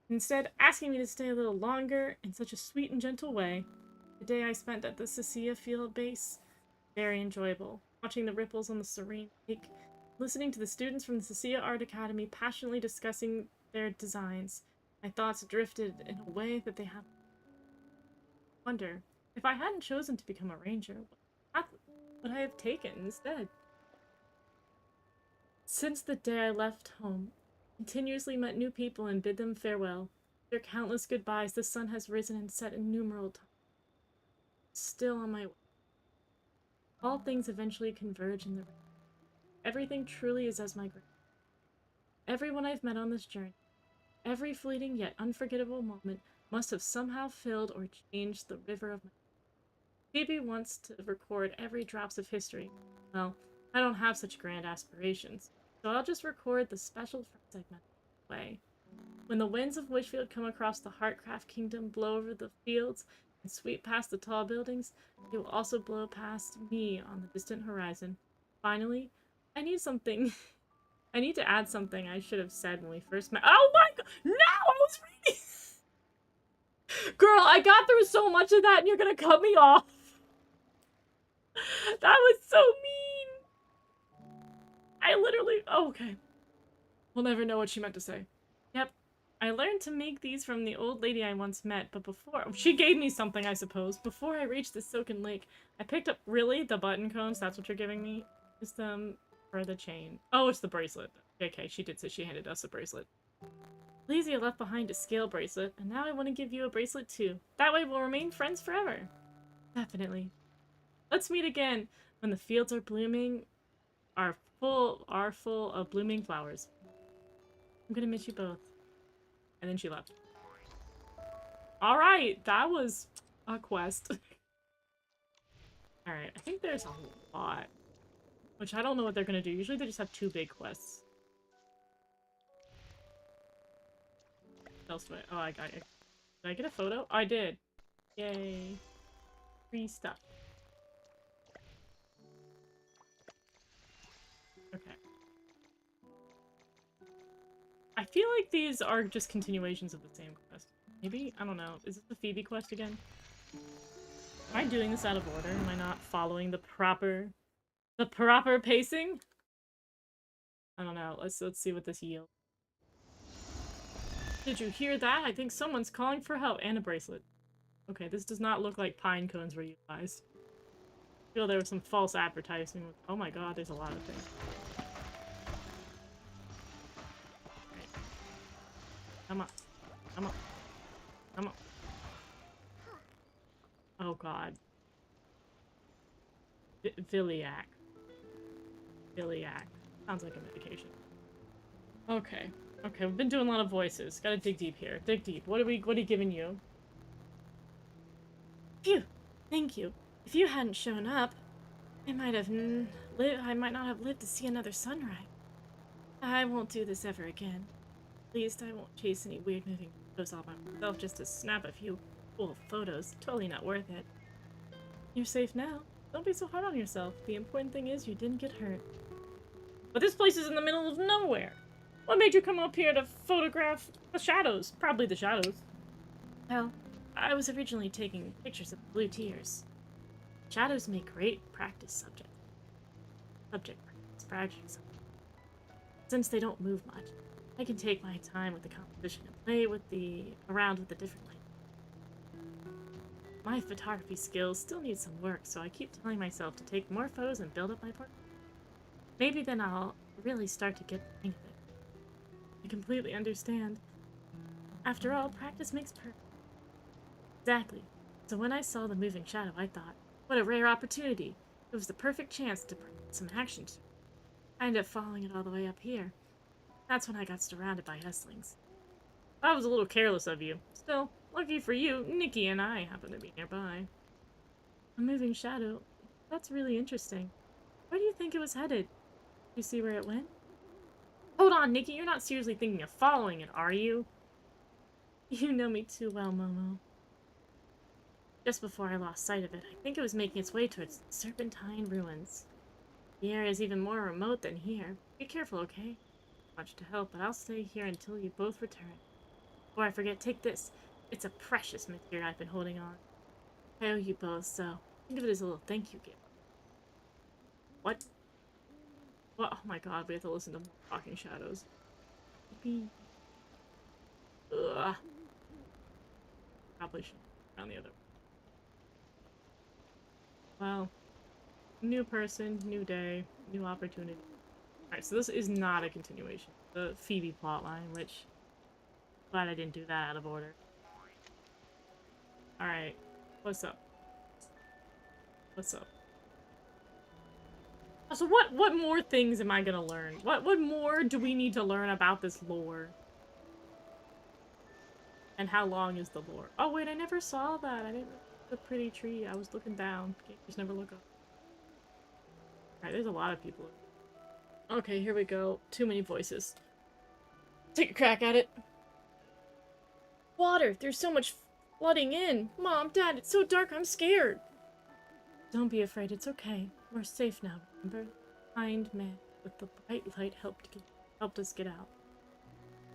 Instead, asking me to stay a little longer in such a sweet and gentle way. The day I spent at the Cecilia Field Base, very enjoyable. Watching the ripples on the serene lake, listening to the students from the Cecilia Art Academy passionately discussing their designs. My thoughts drifted in a way that they have. Wonder, if I hadn't chosen to become a ranger, what path would I have taken instead? Since the day I left home, continuously met new people and bid them farewell. After countless goodbyes, the sun has risen and set innumerable times. Still on my way. All things eventually converge in the rain. Everything truly is as my grave. Everyone I've met on this journey, every fleeting yet unforgettable moment must have somehow filled or changed the river of my life. Phoebe wants to record every drops of history. Well, I don't have such grand aspirations, so I'll just record the special segment way. When the winds of Wishfield come across the Heartcraft Kingdom, blow over the fields, and sweep past the tall buildings, they will also blow past me on the distant horizon. Finally, I need something. I need to add something I should have said when we first met. Oh my god! No! I was reading! Girl, I got through so much of that and you're gonna cut me off! That was so mean! I literally... Oh, okay. We'll never know what she meant to say. Yep. I learned to make these from the old lady I once met, but before... She gave me something, I suppose. Before I reached the Silken Lake, I picked up... Really? The button cones? That's what you're giving me? Is them for the chain. Oh, it's the bracelet. Okay, she did say she handed us a bracelet. Lizzie left behind a scale bracelet, and now I want to give you a bracelet too. That way we'll remain friends forever. Definitely. Let's meet again when the fields are blooming, are full of blooming flowers. I'm gonna miss you both. And then she left. Alright, that was a quest. Alright, I think there's a lot. Which I don't know what they're gonna do. Usually they just have 2 big quests. What else do I... Oh, I got it. Did I get a photo? Oh, I did. Yay. Free stuff. Okay. I feel like these are just continuations of the same quest. Maybe? I don't know. Is this the Phoebe quest again? Am I doing this out of order? Am I not following the proper pacing? I don't know. Let's see what this yields. Did you hear that? I think someone's calling for help. And a bracelet. Okay, this does not look like pine cones were utilized. I feel there was some false advertising. Oh my god, there's a lot of things. Right. Come on. Come on. Come on. Oh god. Viliac. Viliac. Sounds like a medication. Okay. Okay, we've been doing a lot of voices. Gotta dig deep here. Dig deep. What are you giving you? Phew! Thank you. If you hadn't shown up, I might not have lived to see another sunrise. I won't do this ever again. At least I won't chase any weird moving photos all by myself just to snap a few cool photos. Totally not worth it. You're safe now. Don't be so hard on yourself. The important thing is you didn't get hurt. But this place is in the middle of nowhere. What made you come up here to photograph the shadows? Probably the shadows. Well, I was originally taking pictures of blue tears. Shadows make great practice subject practice. Since they don't move much, I can take my time with the composition and play around with the different lights. My photography skills still need some work, so I keep telling myself to take more photos and build up my portfolio. Maybe then I'll really start to get the hang of it. I completely understand. After all, practice makes perfect. Exactly. So when I saw the moving shadow, I thought, what a rare opportunity. It was the perfect chance to bring some action to it. I ended up following it all the way up here. That's when I got surrounded by Hustlings. That was a little careless of you. Still, lucky for you, Nikki and I happen to be nearby. A moving shadow? That's really interesting. Where do you think it was headed? You see where it went? Hold on, Nikki, you're not seriously thinking of following it, are you? You know me too well, Momo. Just before I lost sight of it, I think it was making its way towards the Serpentine Ruins. The area is even more remote than here. Be careful, okay? Much to help, but I'll stay here until you both return. Before I forget, take this. It's a precious material I've been holding on. I owe you both, so think of it as a little thank you gift. What? What? Oh my god, we have to listen to more talking shadows. Ugh. Probably should around the other. Well, new person, new day, new opportunity. Alright, so this is not a continuation. The Phoebe plotline, which glad I didn't do that out of order. Alright, what's up? What's up? So what more things am I gonna learn? What more do we need to learn about this lore? And how long is the lore? Oh wait, I never saw that. I didn't. a pretty tree. I was looking down. Can't just never look up. Alright, there's a lot of people. Okay, here we go. Too many voices. Take a crack at it. Water! There's so much flooding in! Mom, Dad, it's so dark, I'm scared! Don't be afraid, it's okay. We're safe now, remember? Kind man with the bright light helped us get out.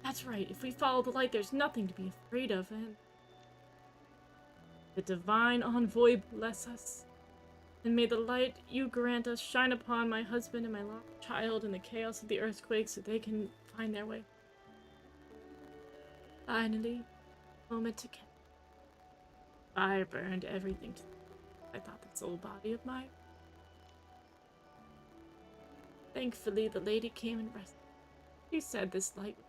That's right, if we follow the light, there's nothing to be afraid of, and the divine envoy bless us. And may the light you grant us shine upon my husband and my lost child in the chaos of the earthquake so they can find their way. Finally, moment to kill. Fire burned everything to I thought the soul body of mine. Thankfully, the lady came and rescued. She said this light was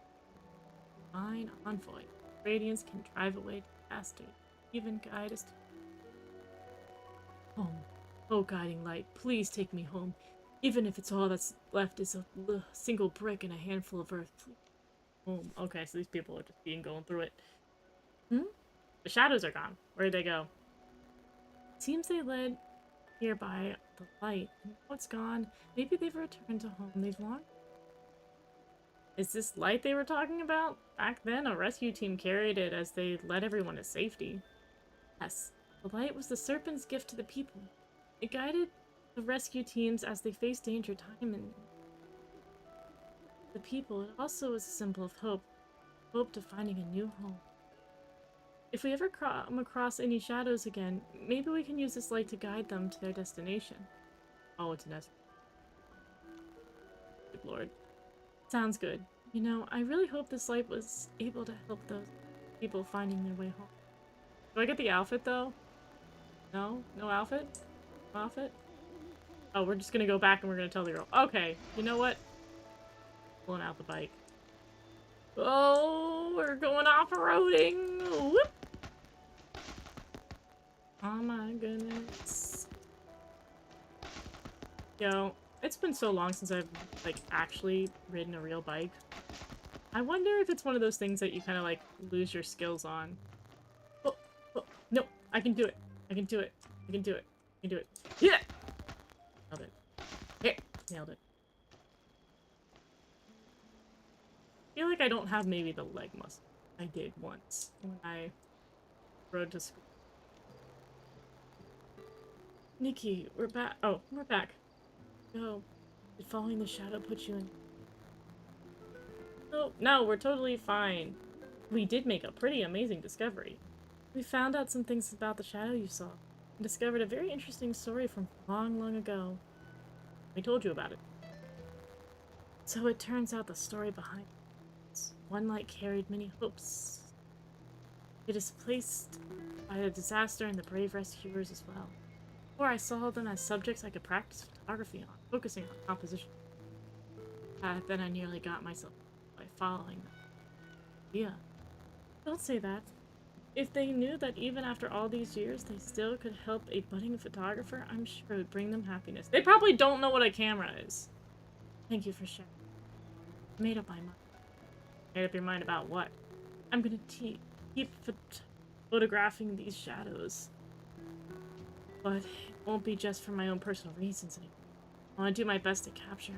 divine envoy. Radiance can drive away disaster, even guide us to home. Oh, guiding light, please take me home. Even if it's all that's left is a single brick and a handful of earth. Please. Home. Okay, so these people are just going through it. The shadows are gone. Where'd they go? Seems they led here by the light. Now it's gone. Maybe they've returned to home they've long. Is this light they were talking about? Back then, a rescue team carried it as they led everyone to safety. Yes, the light was the serpent's gift to the people. It guided the rescue teams as they faced danger time and the people. It also was a symbol of hope. Hope to finding a new home. If we ever come across any shadows again, maybe we can use this light to guide them to their destination. Oh, it's an Good lord. Sounds good. You know, I really hope this light was able to help those people finding their way home. Do I get the outfit, though? No? No outfit? No outfit? Oh, we're just gonna go back and we're gonna tell the girl. Okay, you know what? Pulling out the bike. Oh, we're going off-roading! Whoop! Oh my goodness. Yo, it's been so long since I've, like, actually ridden a real bike. I wonder if it's one of those things that you kind of, like, lose your skills on. Oh, oh, no, I can do it. I can do it. I can do it. I can do it. Yeah! Nailed it. Yeah, nailed it. I feel like I don't have maybe the leg muscle I did once when I rode to school. Nikki, we're back. Oh, we're back. Go. Did following the shadow put you in? Oh, no, we're totally fine. We did make a pretty amazing discovery. We found out some things about the shadow you saw, and discovered a very interesting story from long, long ago. We told you about it. So it turns out the story behind it. One light carried many hopes. It is placed by the disaster and the brave rescuers as well. Before I saw them as subjects I could practice photography on, focusing on composition. Then I nearly got myself by following them. Yeah. Don't say that. If they knew that even after all these years, they still could help a budding photographer, I'm sure it would bring them happiness. They probably don't know what a camera is. Thank you for sharing. I made up my mind. Made up your mind about what? I'm gonna keep photographing these shadows. But it won't be just for my own personal reasons anymore. I want to do my best to capture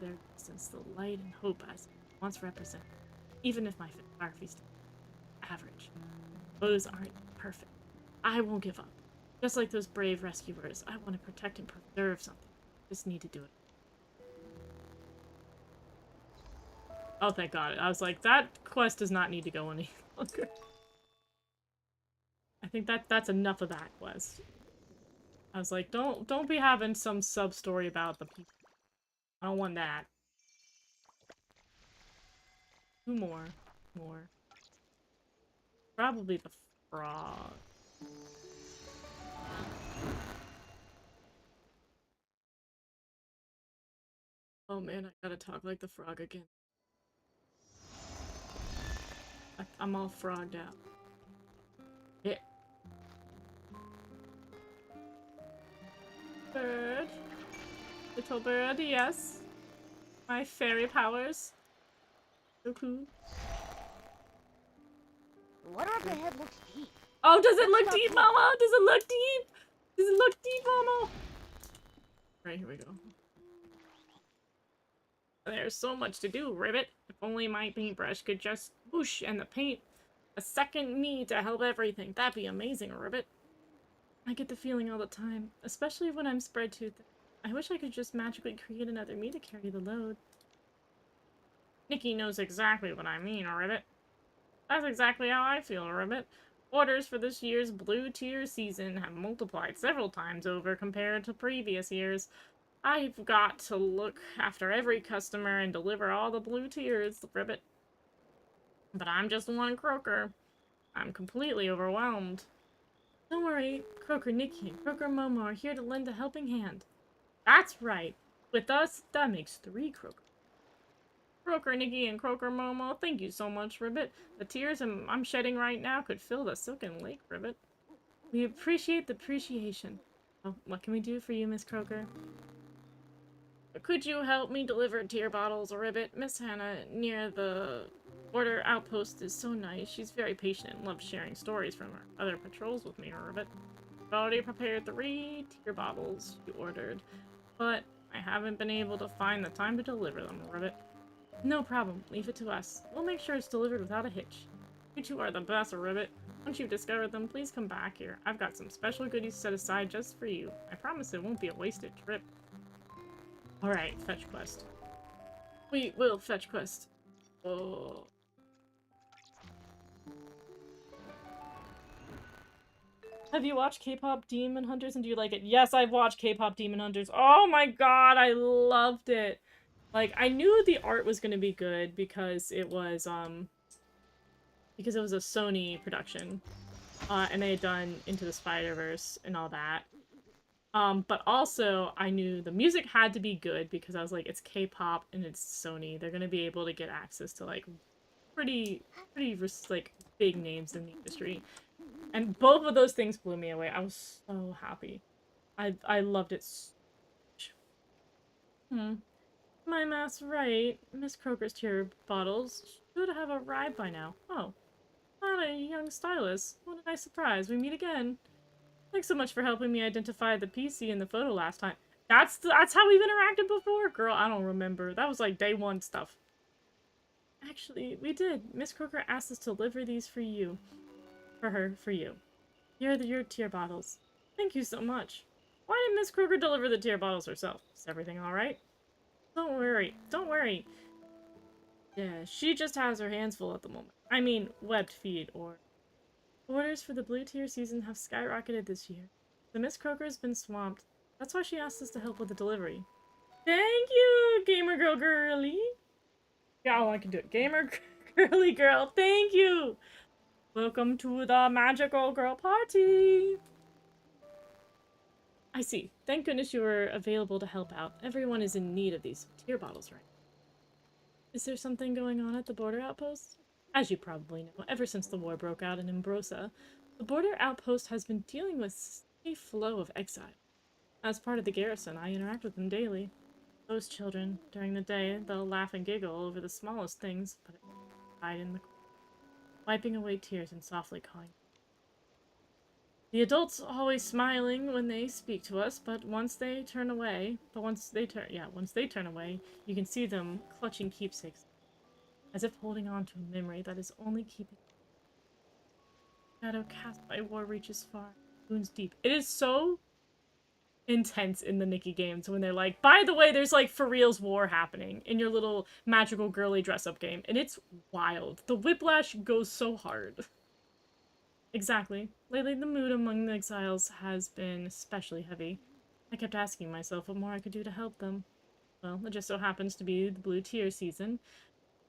their existence, the light and hope as it once represented, even if my photography's average. Those aren't perfect. I won't give up. Just like those brave rescuers, I want to protect and preserve something. Just need to do it. Oh, thank God. I was like, that quest does not need to go any longer. I think that's enough of that quest. I was like, don't be having some sub-story about the people. I don't want that. Two more. More. Probably the frog. Oh man, I gotta talk like the frog again. I'm all frogged out. Yeah. Bird. Little bird, yes. My fairy powers. So cool. Water up ahead looks deep. Oh, does it look deep, Mama? Does it look Right, here we go. There's so much to do, Ribbit. If only my paintbrush could just whoosh and the paint a second me to help everything. That'd be amazing, Ribbit. I get the feeling all the time, especially when I'm spread too thin. I wish I could just magically create another me to carry the load. Nikki knows exactly what I mean, Ribbit. That's exactly how I feel, Ribbit. Orders for this year's Blue Tier season have multiplied several times over compared to previous years. I've got to look after every customer and deliver all the blue tiers, Ribbit. But I'm just one croaker. I'm completely overwhelmed. Don't worry, Croaker Nikki and Croaker Momo are here to lend a helping hand. That's right. With us, that makes 3 croakers. Croaker Nikki and Croaker Momo, thank you so much, Ribbit. The tears I'm shedding right now could fill the silken lake, Ribbit. We appreciate the appreciation. Oh, what can we do for you, Miss Croaker? Could you help me deliver tear bottles, Ribbit? Miss Hannah, near the border outpost, is so nice. She's very patient and loves sharing stories from her other patrols with me, Ribbit. I've already prepared 3 tear bottles you ordered, but I haven't been able to find the time to deliver them, Ribbit. No problem. Leave it to us. We'll make sure it's delivered without a hitch. You two are the best, Ribbit. Once you've discovered them, please come back here. I've got some special goodies set aside just for you. I promise it won't be a wasted trip. Alright, fetch quest. We will fetch quest. Oh. Have you watched K-pop Demon Hunters and do you like it? Yes, I've watched K-pop Demon Hunters. Oh my god, I loved it. Like, I knew the art was gonna be good because it was a Sony production. And they had done Into the Spider-Verse and all that. But also, I knew the music had to be good because I was like, it's K-pop and it's Sony. They're gonna be able to get access to, like, pretty, like, big names in the industry. And both of those things blew me away. I was so happy. I loved it so much. Hmm. My math's right. Miss Croker's tear bottles should have arrived by now. Oh. Not a young stylist. What a nice surprise. We meet again. Thanks so much for helping me identify the PC in the photo last time. That's how we've interacted before? Girl, I don't remember. That was like day 1 stuff. Actually, we did. Miss Croker asked us to deliver these for you. For you. Here are your tear bottles. Thank you so much. Why didn't Miss Croker deliver the tear bottles herself? Is everything alright? Don't worry. Don't worry. Yeah, she just has her hands full at the moment. I mean, webbed feet, or... Orders for the Blue Tier season have skyrocketed this year. The Miss Croker's been swamped. That's why she asked us to help with the delivery. Thank you, Gamer Girl Girly! Yeah, I can do it. Gamer Girly Girl, thank you! Welcome to the Magical Girl Party! I see. Thank goodness you were available to help out. Everyone is in need of these tear bottles right now. Is there something going on at the border outpost? As you probably know, ever since the war broke out in Ambrosa, the border outpost has been dealing with a flow of exile. As part of the garrison, I interact with them daily. Those children, during the day, they'll laugh and giggle over the smallest things, but hide in the corner, wiping away tears and softly calling. The adults always smiling when they speak to us, but once they turn away, you can see them clutching keepsakes, as if holding on to a memory that is only keeping shadow cast by war reaches far, wounds deep. It is so intense in the Nikki games when they're like, by the way, there's like for reals war happening in your little magical girly dress-up game, and it's wild. The whiplash goes so hard. Exactly. Lately, the mood among the exiles has been especially heavy. I kept asking myself what more I could do to help them. Well, it just so happens to be the Blue Tier season,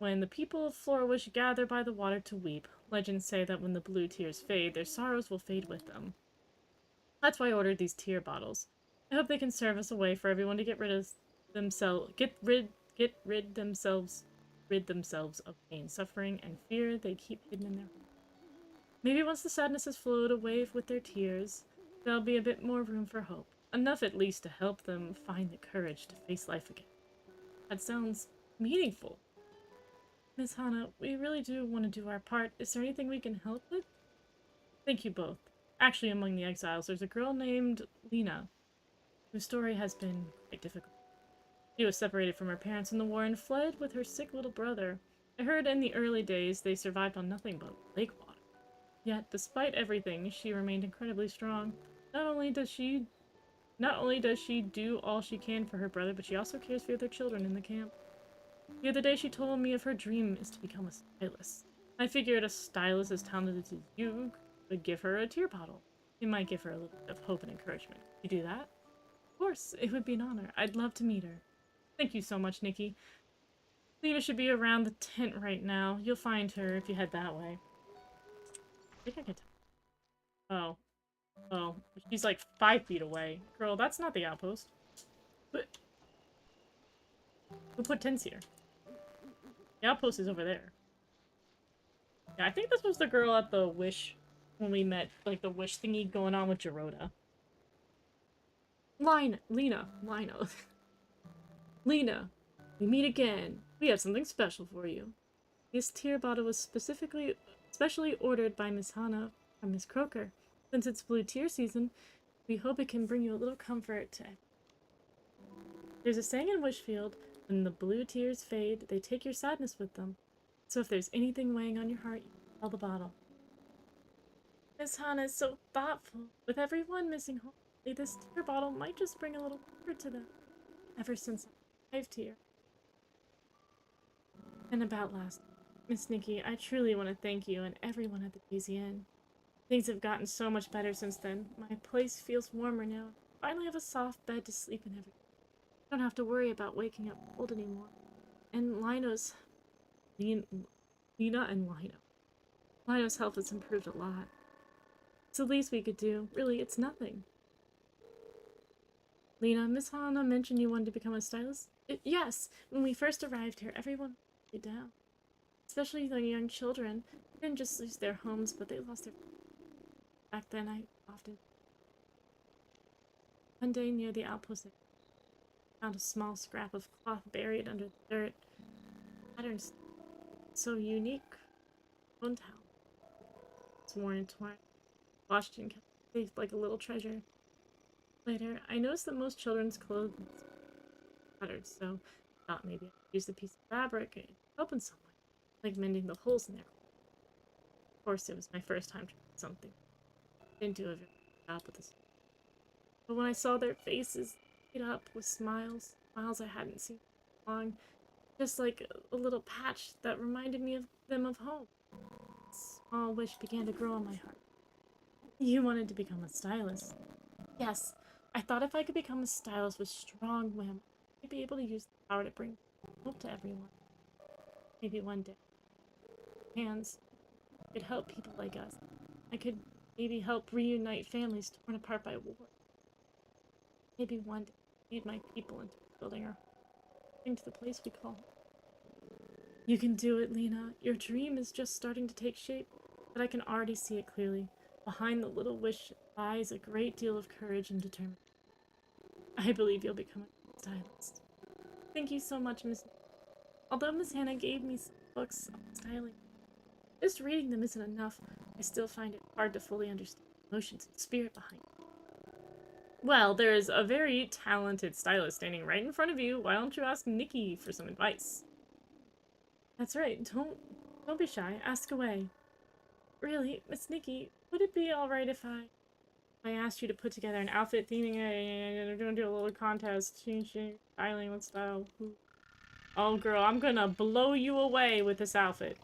when the people of Florawish gather by the water to weep. Legends say that when the blue tears fade, their sorrows will fade with them. That's why I ordered these tear bottles. I hope they can serve as a way for everyone to rid themselves of pain, suffering, and fear they keep hidden in their hearts. Maybe once the sadness has flowed away with their tears, there'll be a bit more room for hope. Enough at least to help them find the courage to face life again. That sounds meaningful. Miss Hana, we really do want to do our part. Is there anything we can help with? Thank you both. Actually, among the exiles, there's a girl named Lena. whose story has been quite difficult. She was separated from her parents in the war and fled with her sick little brother. I heard in the early days they survived on nothing but lake water. Yet, despite everything, she remained incredibly strong. Not only does she not only does she do all she can for her brother, but she also cares for other children in the camp. The other day she told me of her dream is to become a stylist. I figured a stylist as talented as you could give her a tear bottle. It might give her a little bit of hope and encouragement. You do that? Of course, it would be an honor. I'd love to meet her. Thank you so much, Nikki. Lena should be around the tent right now. You'll find her if you head that way. I think I can tell. Oh. Oh. She's like 5 feet away. Girl, that's not the outpost. But who put tents here? The outpost is over there. Yeah, I think this was the girl at the Wish when we met, like the Wish thingy going on with Gerota. Lena. Lena, we meet again. We have something special for you. This tear bottle was specially ordered by Miss Hana from Miss Croker. Since it's blue tear season, we hope it can bring you a little comfort. There's a saying in Wishfield, when the blue tears fade, they take your sadness with them. So if there's anything weighing on your heart, you can fill the bottle. Miss Hana is so thoughtful. With everyone missing home, this tear bottle might just bring a little comfort to them. Ever since I arrived here. And about last, Miss Nikki, I truly want to thank you and everyone at the Daisy Inn. Things have gotten so much better since then. My place feels warmer now. I finally have a soft bed to sleep in every day. I don't have to worry about waking up cold anymore. And Lena and Lino's health has improved a lot. It's the least we could do. Really, it's nothing. Lena, Miss Hana mentioned you wanted to become a stylist? Yes. When we first arrived here, everyone was down. Especially the young children. They didn't just lose their homes, but they lost their... Back then, I often... One day near the outpost, I found a small scrap of cloth buried under the dirt. Patterns so unique. One towel. It's worn and torn. Washed and kept safe like a little treasure. Later, I noticed that most children's clothes were tattered, so I thought maybe I could use the piece of fabric and help in some way, like mending the holes in their clothes. Of course, it was my first time trying something. I didn't do a very good job with this. But when I saw their faces lit up with smiles I hadn't seen in long, just like a little patch that reminded me of them of home, a small wish began to grow in my heart. You wanted to become a stylist. Yes, I thought if I could become a stylist with strong women, I'd be able to use the power to bring hope to everyone. Maybe one day, hands could help people like us. I could maybe help reunite families torn apart by war. Maybe one day, lead my people into building our home, to the place we call home. You can do it, Lena. Your dream is just starting to take shape, but I can already see it clearly. Behind the little wish lies a great deal of courage and determination. I believe you'll become a stylist. Thank you so much, Miss. Although Miss Hannah gave me some books on styling, just reading them isn't enough. I still find it hard to fully understand the emotions and spirit behind it. Well, there's a very talented stylist standing right in front of you. Why don't you ask Nikki for some advice? That's right. Don't be shy. Ask away. Really, Miss Nikki, would it be alright if I asked you to put together an outfit theming it? We're gonna do a little contest. Styling, what style? Oh, girl, I'm gonna blow you away with this outfit.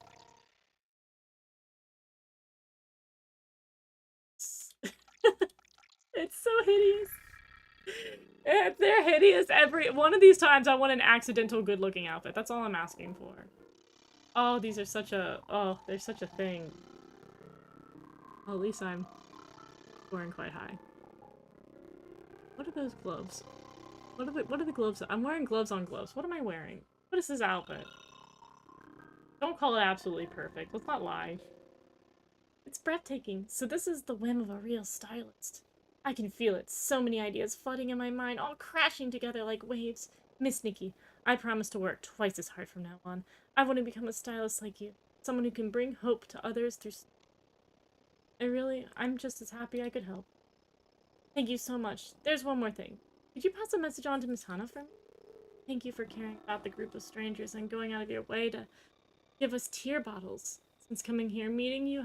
It's so hideous. They're hideous every one of these times. I want an accidental good-looking outfit. That's all I'm asking for. Oh, these are such a... Oh, they're such a thing. Well, at least I'm scoring quite high. What are those gloves? What are the gloves? I'm wearing gloves on gloves. What am I wearing? What is this outfit? Don't call it absolutely perfect. Let's not lie. It's breathtaking. So this is the whim of a real stylist. I can feel it. So many ideas flooding in my mind, all crashing together like waves. Miss Nikki, I promise to work twice as hard from now on. I want to become a stylist like you. Someone who can bring hope to others through... I'm just as happy I could help. Thank you so much. There's one more thing. Could you pass a message on to Miss Hana for me? Thank you for caring about the group of strangers and going out of your way to give us tear bottles. Since coming here, meeting you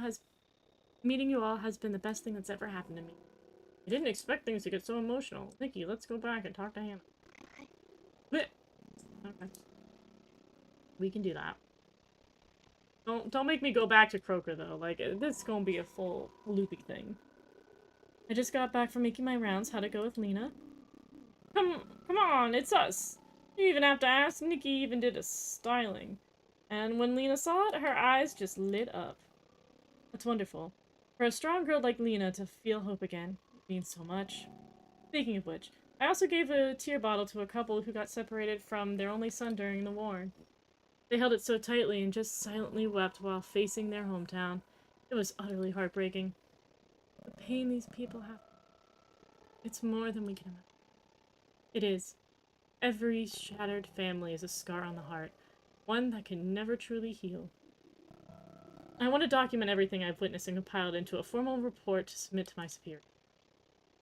all has been the best thing that's ever happened to me. I didn't expect things to get so emotional. Nikki, let's go back and talk to Hannah. Okay. We can do that. Don't make me go back to Croaker though. Like, this is gonna be a full loopy thing. I just got back from making my rounds. How'd it go with Lena? Come on, it's us. You even have to ask. Nikki even did a styling. And when Lena saw it, her eyes just lit up. That's wonderful. For a strong girl like Lena to feel hope again, it means so much. Speaking of which, I also gave a tear bottle to a couple who got separated from their only son during the war. They held it so tightly and just silently wept while facing their hometown. It was utterly heartbreaking. The pain these people have, it's more than we can imagine. It is. Every shattered family is a scar on the heart, one that can never truly heal. I want to document everything I've witnessed and compiled into a formal report to submit to my superior.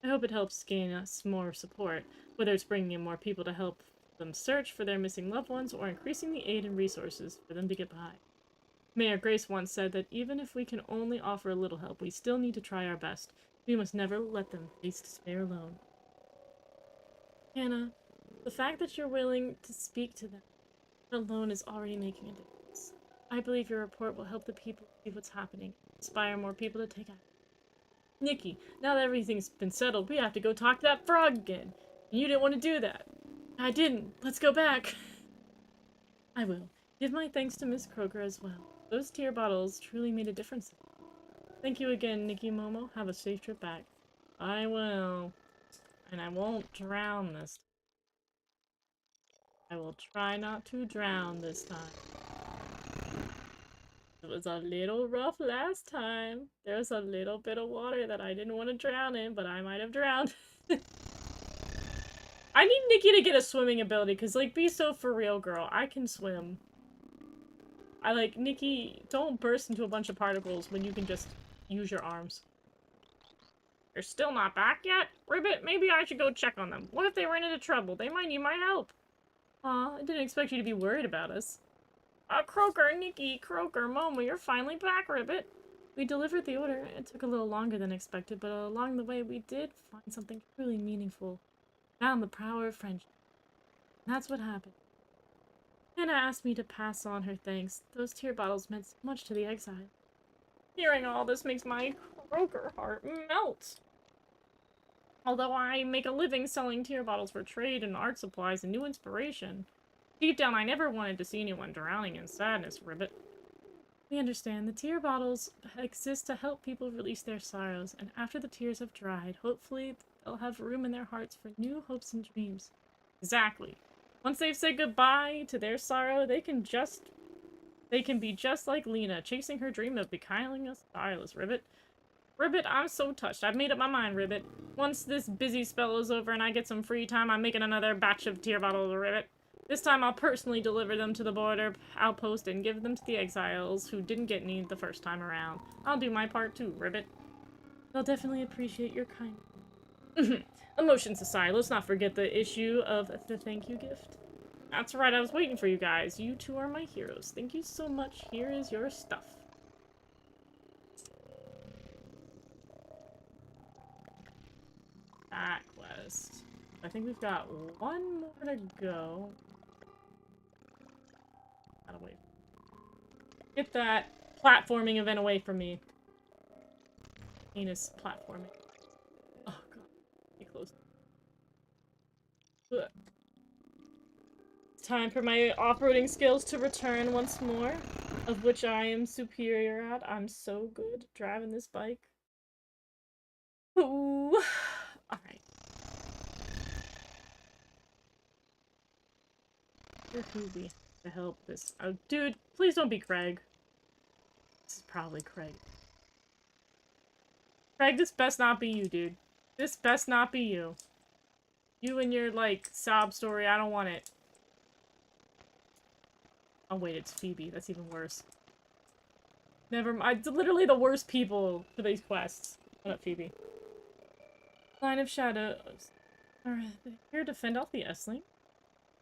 I hope it helps gain us more support, whether it's bringing in more people to help them search for their missing loved ones or increasing the aid and resources for them to get by. Mayor Grace once said that even if we can only offer a little help, we still need to try our best. We must never let them face despair alone. Hannah, the fact that you're willing to speak to them alone is already making a difference. I believe your report will help the people see what's happening, inspire more people to take action. Nikki, now that everything's been settled, we have to go talk to that frog again. And you didn't want to do that. I didn't. Let's go back. I will. Give my thanks to Miss Croaker as well. Those tear bottles truly made a difference. Thank you again, Nikki Momo. Have a safe trip back. I will. And I won't drown this time. I will try not to drown this time. It was a little rough last time. There was a little bit of water that I didn't want to drown in, but I might have drowned. I need Nikki to get a swimming ability, because, like, be so for real, girl. I can swim. Nikki, don't burst into a bunch of particles when you can just use your arms. They're still not back yet? Ribbit, maybe I should go check on them. What if they ran into trouble? They might need my help. Aw, I didn't expect you to be worried about us. Croaker, Nikki, Croaker, Momo, you're finally back, Ribbit. We delivered the order. It took a little longer than expected, but along the way we did find something truly meaningful. Found the power of friendship. And that's what happened. Hannah asked me to pass on her thanks. Those tear bottles meant so much to the exile. Hearing all this makes my Croaker heart melt. Although I make a living selling tear bottles for trade and art supplies and new inspiration, deep down I never wanted to see anyone drowning in sadness, Ribbit. We understand. The tear bottles exist to help people release their sorrows, and after the tears have dried, hopefully they'll have room in their hearts for new hopes and dreams. Exactly. Once they've said goodbye to their sorrow, they can be just like Lena, chasing her dream of becoming a stylist, Ribbit. Ribbit, I'm so touched. I've made up my mind, Ribbit. Once this busy spell is over and I get some free time, I'm making another batch of tear bottles, Ribbit. This time I'll personally deliver them to the border outpost and give them to the exiles who didn't get any the first time around. I'll do my part too, Ribbit. They'll definitely appreciate your kindness. Emotions aside, let's not forget the issue of the thank you gift. That's right, I was waiting for you guys. You two are my heroes. Thank you so much. Here is your stuff. That quest. I think we've got one more to go. Gotta wait. Get that platforming event away from me. Anus platforming. Oh god. Get close. Ugh. It's time for my off-roading skills to return once more, of which I am superior at. I'm so good driving this bike. Ooh. Alright. Who we have to help this? Oh, dude, please don't be Craig. This is probably Craig. Craig, this best not be you, dude. This best not be you. You and your, like, sob story, I don't want it. Oh wait, it's Phoebe. That's even worse. Never mind. Literally the worst people for these quests. What up, Phoebe? Line of shadows. Are they here to fend off the Essling?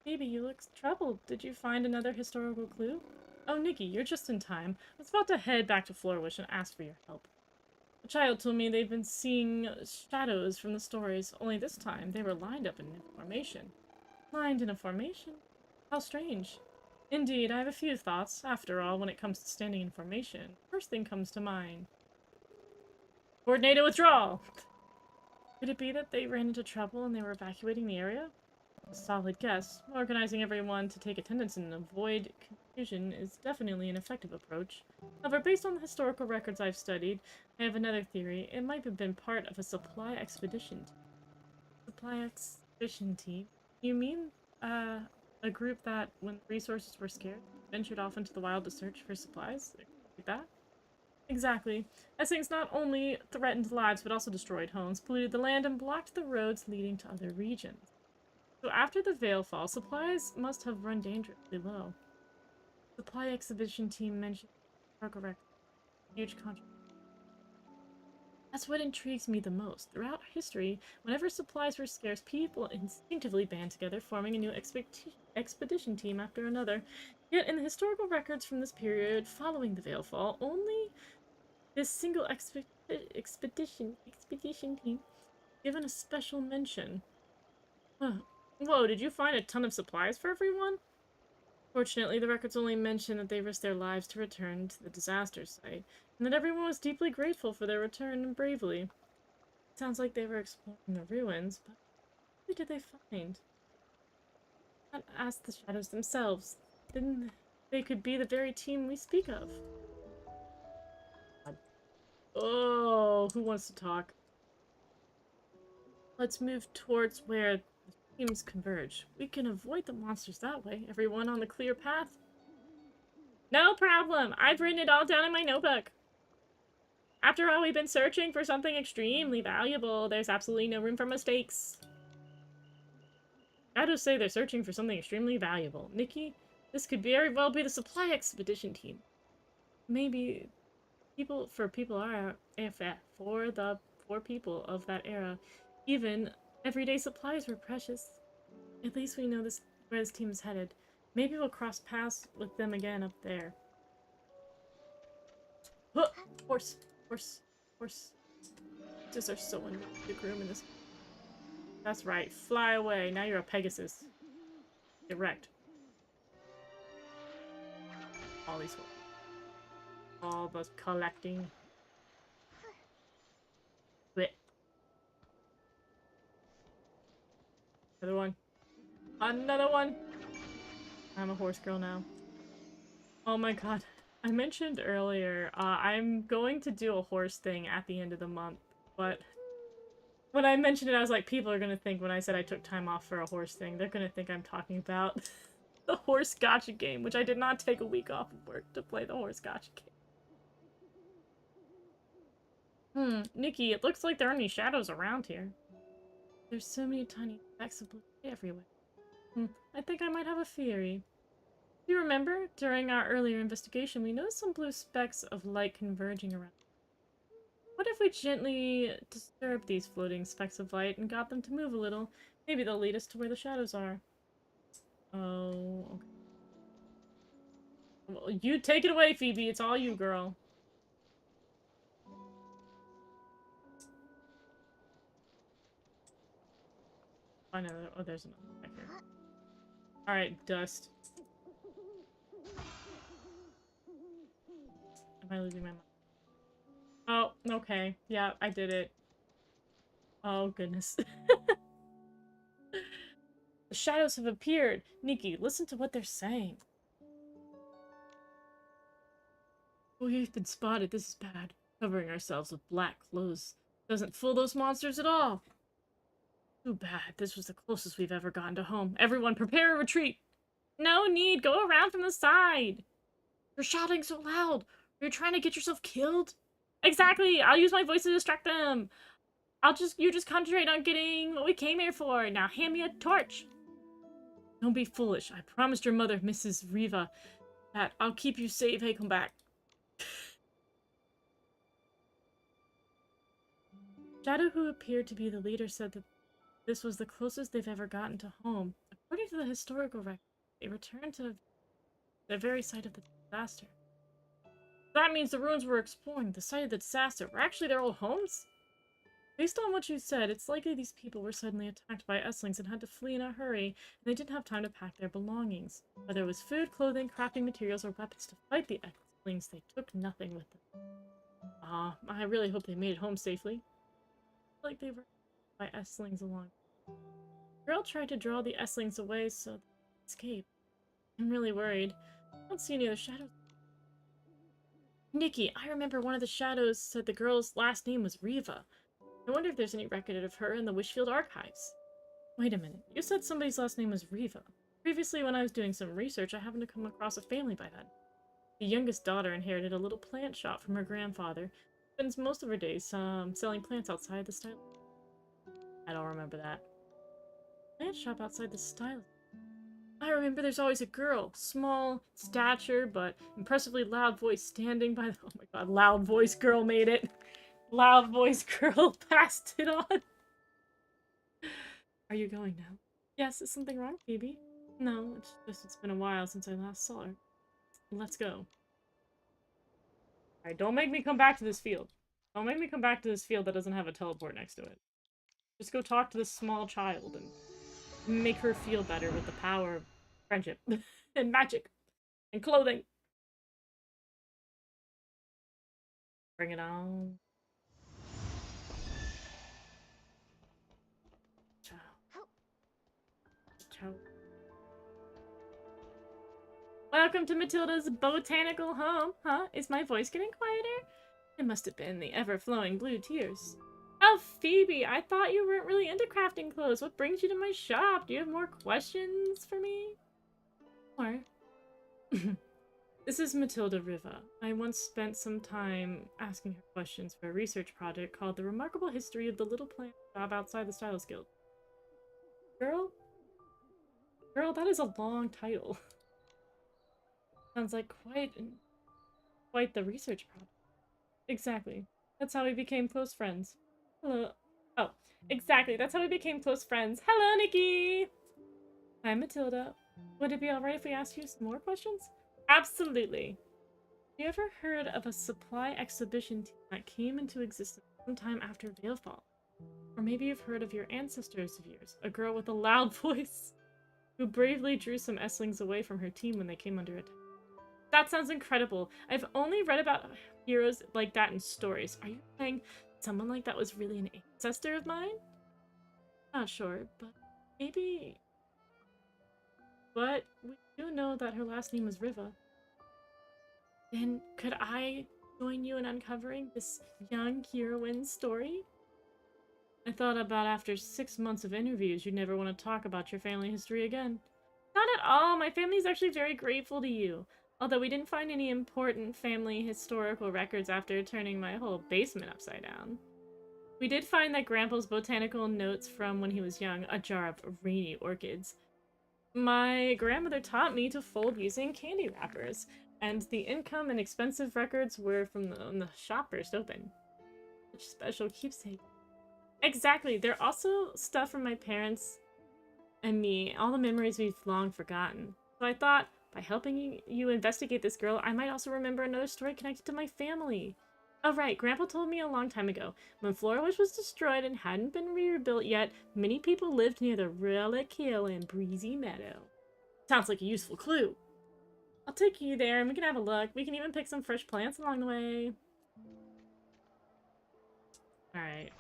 Baby, you look troubled. Did you find another historical clue? Oh, Nikki, you're just in time. I was about to head back to Floorwish and ask for your help. The child told me they've been seeing shadows from the stories, only this time they were lined up in a formation. Lined in a formation? How strange. Indeed, I have a few thoughts. After all, when it comes to standing in formation, first thing comes to mind. Coordinated withdrawal! Could it be that they ran into trouble and they were evacuating the area? A solid guess. Organizing everyone to take attendance and avoid confusion is definitely an effective approach. However, based on the historical records I've studied, I have another theory. It might have been part of a supply expedition. Supply expedition team? You mean, a group that, when resources were scarce, ventured off into the wild to search for supplies? Like that? Exactly. As things not only threatened lives, but also destroyed homes, polluted the land, and blocked the roads leading to other regions. So after the Veil Fall, supplies must have run dangerously low. Supply exhibition team mentioned correct. Huge contribution. That's what intrigues me the most. Throughout history, whenever supplies were scarce, people instinctively band together, forming a new expedition team after another. Yet in the historical records from this period following the Veil Fall, only this single expedition team given a special mention. Huh. Whoa, did you find a ton of supplies for everyone? Fortunately, the records only mention that they risked their lives to return to the disaster site, and that everyone was deeply grateful for their return and bravely. It sounds like they were exploring the ruins, but what did they find? Not ask the shadows themselves. Then they could be the very team we speak of. Oh, who wants to talk? Let's move towards where the teams converge. We can avoid the monsters that way. Everyone on the clear path? No problem. I've written it all down in my notebook. After all, we've been searching for something extremely valuable. There's absolutely no room for mistakes. I just say they're searching for something extremely valuable. Nikki, this could very well be the supply expedition team. Maybe for people of that era, even everyday supplies were precious. At least we know this where this team is headed. Maybe we'll cross paths with them again up there. Huh! Horse, horse, horse. Horses are so annoying to groom in this. That's right. Fly away. Now you're a Pegasus. Erect. All these horses. All the collecting. Quit. Another one. Another one! I'm a horse girl now. Oh my god. I mentioned earlier, I'm going to do a horse thing at the end of the month, but when I mentioned it, I was like, people are gonna think when I said I took time off for a horse thing, they're gonna think I'm talking about the horse gacha game, which I did not take a week off of work to play the horse gacha game. Nikki, it looks like there aren't any shadows around here. There's so many tiny specks of blue everywhere. I think I might have a theory. Do you remember? During our earlier investigation, we noticed some blue specks of light converging around. What if we gently disturbed these floating specks of light and got them to move a little? Maybe they'll lead us to where the shadows are. Oh, okay. Well, you take it away, Phoebe. It's all you, girl. I know. Oh, there's another back here. Alright, dust. Am I losing my mind? Oh, okay. Yeah, I did it. Oh, goodness. The shadows have appeared. Nikki, listen to what they're saying. We've been spotted. This is bad. Covering ourselves with black clothes doesn't fool those monsters at all. Too bad. This was the closest we've ever gotten to home. Everyone, prepare a retreat. No need. Go around from the side. You're shouting so loud. Are you trying to get yourself killed? Exactly. I'll use my voice to distract them. You just concentrate on getting what we came here for. Now hand me a torch. Don't be foolish. I promised your mother, Mrs. Riva, that I'll keep you safe. Hey, come back. Shadow, who appeared to be the leader, said that This was the closest they've ever gotten to home. According to the historical record, they returned to the very site of the disaster. That means the ruins we're exploring, the site of the disaster, were actually their old homes? Based on what you said, it's likely these people were suddenly attacked by Esslings and had to flee in a hurry, and they didn't have time to pack their belongings. Whether it was food, clothing, crafting materials, or weapons to fight the Esslings, they took nothing with them. Ah, I really hope they made it home safely. Like they were by Esslings along. The girl tried to draw the Esslings away so they could escape. I'm really worried. I don't see any other shadows. Nikki, I remember one of the shadows said the girl's last name was Riva. I wonder if there's any record of her in the Wishfield archives. Wait a minute, you said somebody's last name was Riva. Previously, when I was doing some research, I happened to come across a family by that. The youngest daughter inherited a little plant shop from her grandfather. Spends most of her days selling plants outside the style. I don't remember that. Plant shop outside the style. I remember there's always a girl, small stature, but impressively loud voice standing by the— oh my god, loud voice girl made it. Loud voice girl passed it on. Are you going now? Yes, is something wrong, Phoebe? No, it's just it's been a while since I last saw her. Let's go. Alright, don't make me come back to this field. Don't make me come back to this field that doesn't have a teleport next to it. Just go talk to this small child and make her feel better with the power of friendship and magic and clothing. Bring it on. Ciao. Ciao. Welcome to Matilda's botanical home. Huh? Is my voice getting quieter? It must have been the ever-flowing blue tears. Oh, Phoebe, I thought you weren't really into crafting clothes. What brings you to my shop? Do you have more questions for me? Or... This is Matilda Riva. I once spent some time asking her questions for a research project called The Remarkable History of the Little Plant Shop Outside the Stylist Guild. Girl? Girl, that is a long title. Sounds like quite the research project. Exactly. That's how we became close friends. Hello. Oh, exactly. That's how we became close friends. Hello, Nikki! Hi, Matilda. Would it be alright if we asked you some more questions? Absolutely. Have you ever heard of a supply exhibition team that came into existence sometime after Veilfall? Or maybe you've heard of your ancestors of yours, a girl with a loud voice, who bravely drew some Esslings away from her team when they came under attack. That sounds incredible. I've only read about heroes like that in stories. Are you saying someone like that was really an ancestor of mine? Not sure, but maybe... But we do know that her last name was Riva. Then could I join you in uncovering this young heroine's story? I thought about after 6 months of interviews, you'd never want to talk about your family history again. Not at all. My family's actually very grateful to you. Although we didn't find any important family historical records after turning my whole basement upside down. We did find that Grandpa's botanical notes from when he was young, a jar of rainy orchids. My grandmother taught me to fold using candy wrappers, and the income and expensive records were from when the shop first opened. Such special keepsake. Exactly. They're also stuff from my parents and me, all the memories we've long forgotten. So I thought, by helping you investigate this girl, I might also remember another story connected to my family. Oh right, Grandpa told me a long time ago, when Florawish was destroyed and hadn't been rebuilt yet, many people lived near the Relic Hill in Breezy Meadow. Sounds like a useful clue. I'll take you there and we can have a look. We can even pick some fresh plants along the way. Alright.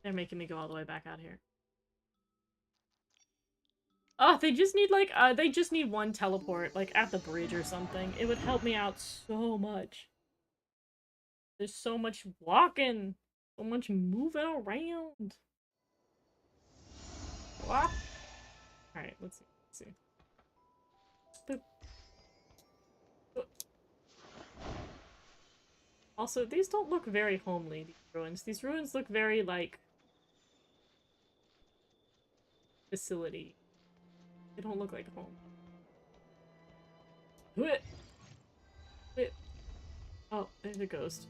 They're making me go all the way back out here. Oh, they just need, like, they just need one teleport, like, at the bridge or something. It would help me out so much. There's so much walking. So much moving around. What? Alright, let's see. Let's see. Boop. Boop. Also, these don't look very homely, these ruins. These ruins look very, like, facility. They don't look like home. Wait. Oh, there's a ghost.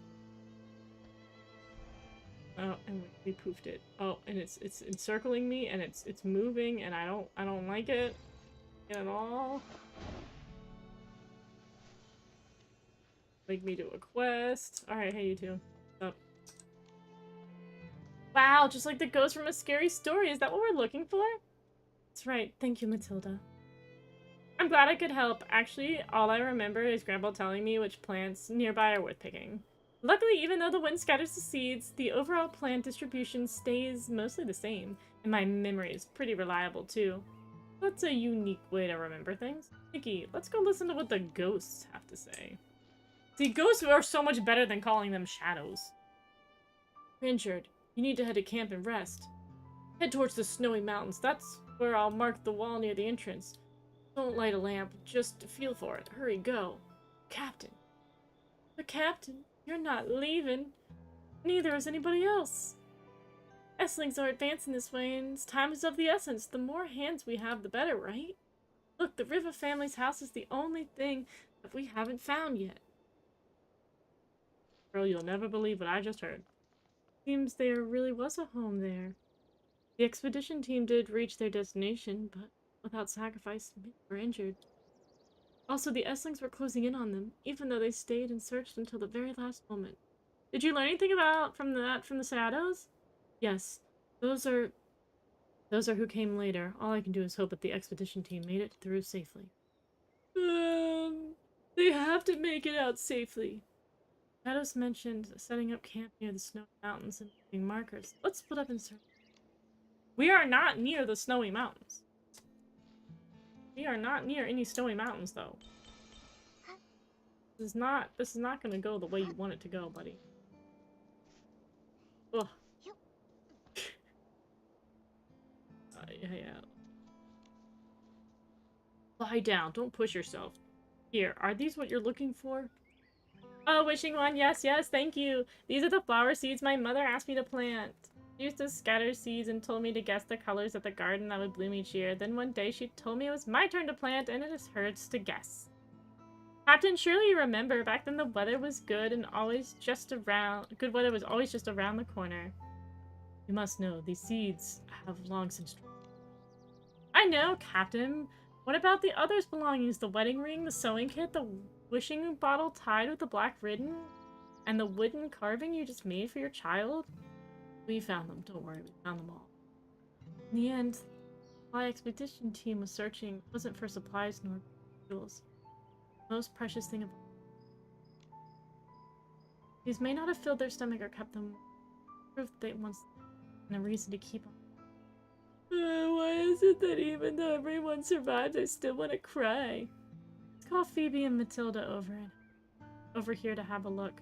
Oh, and we poofed it. Oh, and it's encircling me, and it's moving, and I don't like it at all. Make me do a quest. All right, hey you two. What's up? Wow, just like the ghost from a scary story. Is that what we're looking for? That's right. Thank you, Matilda. I'm glad I could help. Actually, all I remember is Grandpa telling me which plants nearby are worth picking. Luckily, even though the wind scatters the seeds, the overall plant distribution stays mostly the same, and my memory is pretty reliable too. That's a unique way to remember things. Nikki, let's go listen to what the ghosts have to say. See, ghosts are so much better than calling them shadows. You're injured. You need to head to camp and rest. Head towards the snowy mountains. That's where I'll mark the wall near the entrance. Don't light a lamp, just feel for it. Hurry, go. Captain. The captain? You're not leaving. Neither is anybody else. Esslings are advancing this way, and time is of the essence. The more hands we have, the better, right? Look, the Riva family's house is the only thing that we haven't found yet. Girl, you'll never believe what I just heard. Seems there really was a home there. The expedition team did reach their destination, but without sacrifice, many were injured. Also, the Esslings were closing in on them, even though they stayed and searched until the very last moment. Did you learn anything about from the shadows? Yes. Those are who came later. All I can do is hope that the expedition team made it through safely. They have to make it out safely. Shadows mentioned setting up camp near the snowy mountains and leaving markers. Let's split up and search. We are not near the snowy mountains. We are not near any snowy mountains, though. This is not gonna go the way you want it to go, buddy. Ugh. Yeah. Lie down. Don't push yourself. Here, are these what you're looking for? Oh, wishing one. Yes, thank you. These are the flower seeds my mother asked me to plant. She used to scatter seeds and told me to guess the colors of the garden that would bloom each year. Then one day she told me it was my turn to plant, and it is hers to guess. Captain, surely you remember, back then the weather was good and always just around... Good weather was always just around the corner. You must know, these seeds have long since... I know, Captain. What about the others' belongings? The wedding ring, the sewing kit, the wishing bottle tied with the black ribbon, and the wooden carving you just made for your child? We found them. Don't worry, we found them all. In the end, my expedition team was searching wasn't for supplies nor jewels. The most precious thing of all. These may not have filled their stomach or kept them proof they once and a reason to keep them. Why is it that even though everyone survived, I still want to cry? Let's call Phoebe and Matilda over here to have a look.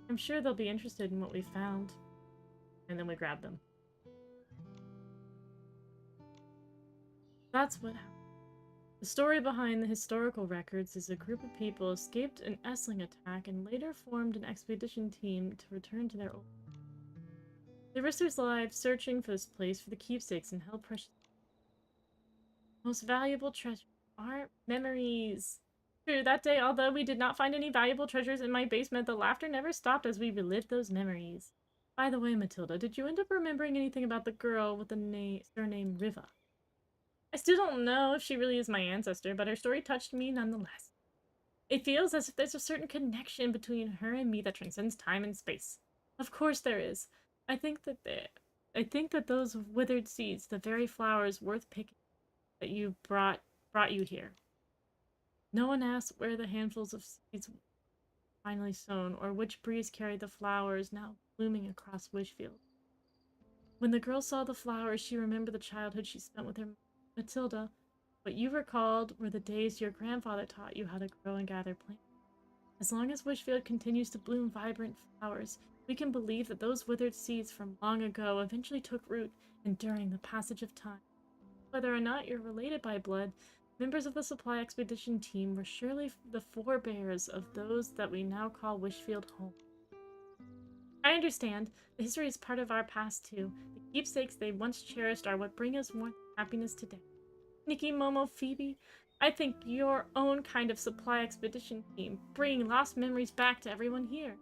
I'm sure they'll be interested in what we found. And then we grab them. That's what happened. The story behind the historical records is a group of people escaped an Essling attack and later formed an expedition team to return to their old... They risked their lives searching for this place for the keepsakes and held precious... Most valuable treasure are memories. True, that day, although we did not find any valuable treasures in my basement, the laughter never stopped as we relived those memories. By the way, Matilda, did you end up remembering anything about the girl with the surname Riva? I still don't know if she really is my ancestor, but her story touched me nonetheless. It feels as if there's a certain connection between her and me that transcends time and space. Of course there is. I think that those withered seeds, the very flowers worth picking, that you brought you here. No one asked where the handfuls of seeds finally sown, or which breeze carried the flowers now blooming across Wishfield. When the girl saw the flowers, she remembered the childhood she spent with her Matilda. What you recalled were the days your grandfather taught you how to grow and gather plants. As long as Wishfield continues to bloom vibrant flowers, we can believe that those withered seeds from long ago eventually took root, enduring the passage of time. Whether or not you're related by blood, members of the supply expedition team were surely the forebears of those that we now call Wishfield home. I understand. The history is part of our past, too. The keepsakes they once cherished are what bring us more happiness today. Nikki, Momo, Phoebe, I think your own kind of supply expedition team, bringing lost memories back to everyone here.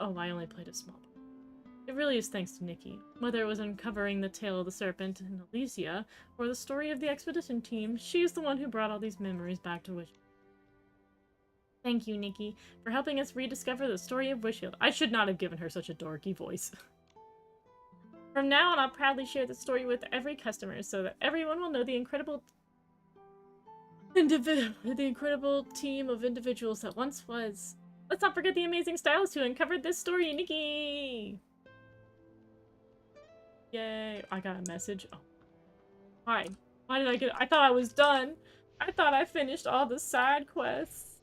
Oh, I only played a small part. It really is thanks to Nikki. Whether it was uncovering the tale of the serpent in Elysia, or the story of the expedition team, she's the one who brought all these memories back to Wish. Thank you, Nikki, for helping us rediscover the story of Wishfield. I should not have given her such a dorky voice. From now on, I'll proudly share the story with every customer so that everyone will know the incredible team of individuals that once was. Let's not forget the amazing stylist who uncovered this story, Nikki! Yay. I got a message. Oh. Why? Why did I get- I thought I was done. I thought I finished all the side quests.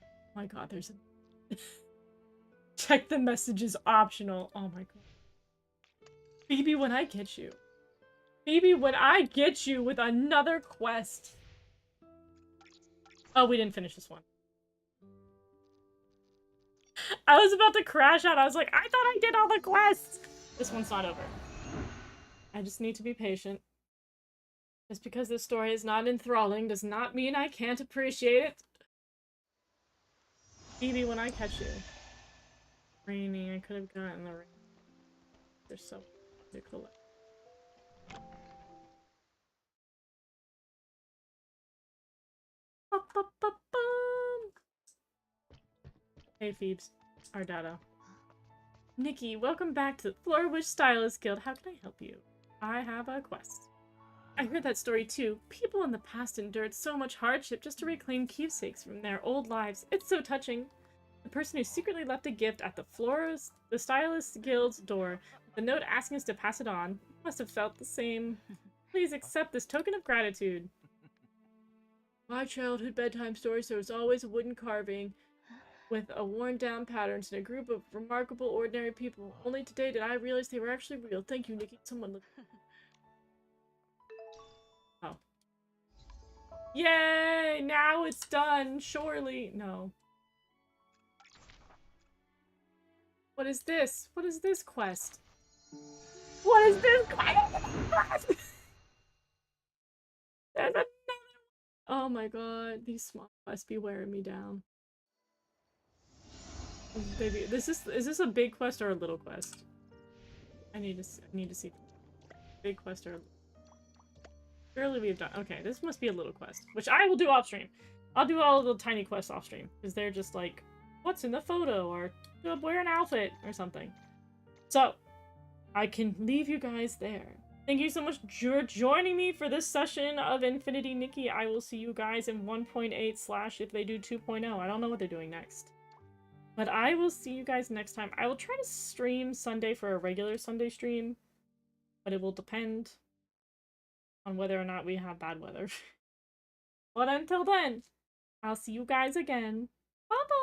Oh my god, there's a- Check the messages optional. Oh my god. Phoebe, when I get you. Phoebe, when I get you with another quest. Oh, we didn't finish this one. I was about to crash out. I was like, I thought I did all the quests. This one's not over. I just need to be patient. Just because this story is not enthralling does not mean I can't appreciate it. Phoebe, when I catch you. Rainy, I could have gotten the rain. They're so ridiculous. Hey, Phoebes. Our data. Nikki, welcome back to the Floorwish Stylist Guild. How can I help you? I have a quest. I heard that story too. People in the past endured so much hardship just to reclaim keepsakes from their old lives. It's so touching. The person who secretly left a gift at the Stylist Guild's door with a note asking us to pass it on must have felt the same. Please accept this token of gratitude. My childhood bedtime stories, there was always a wooden carving with a worn-down patterns and a group of remarkable, ordinary people. Only today did I realize they were actually real. Thank you, Nikki. Someone look. Oh. Yay! Now it's done! Surely. No. What is this? What is this quest? What is this quest? There's another. Oh my god, these small quests be wearing me down. Baby, is this a big quest or a little quest? I need to see big quest or surely we've done. Okay, this must be a little quest, which I will do off stream. I'll do all the tiny quests off stream because they're just like, what's in the photo or wear an outfit or something. So I can leave you guys there. Thank you so much for joining me for this session of Infinity Nikki. I will see you guys in 1.8 / if they do 2.0. I don't know what they're doing next. But I will see you guys next time. I will try to stream Sunday for a regular Sunday stream, but it will depend on whether or not we have bad weather. But until then, I'll see you guys again. Bye-bye!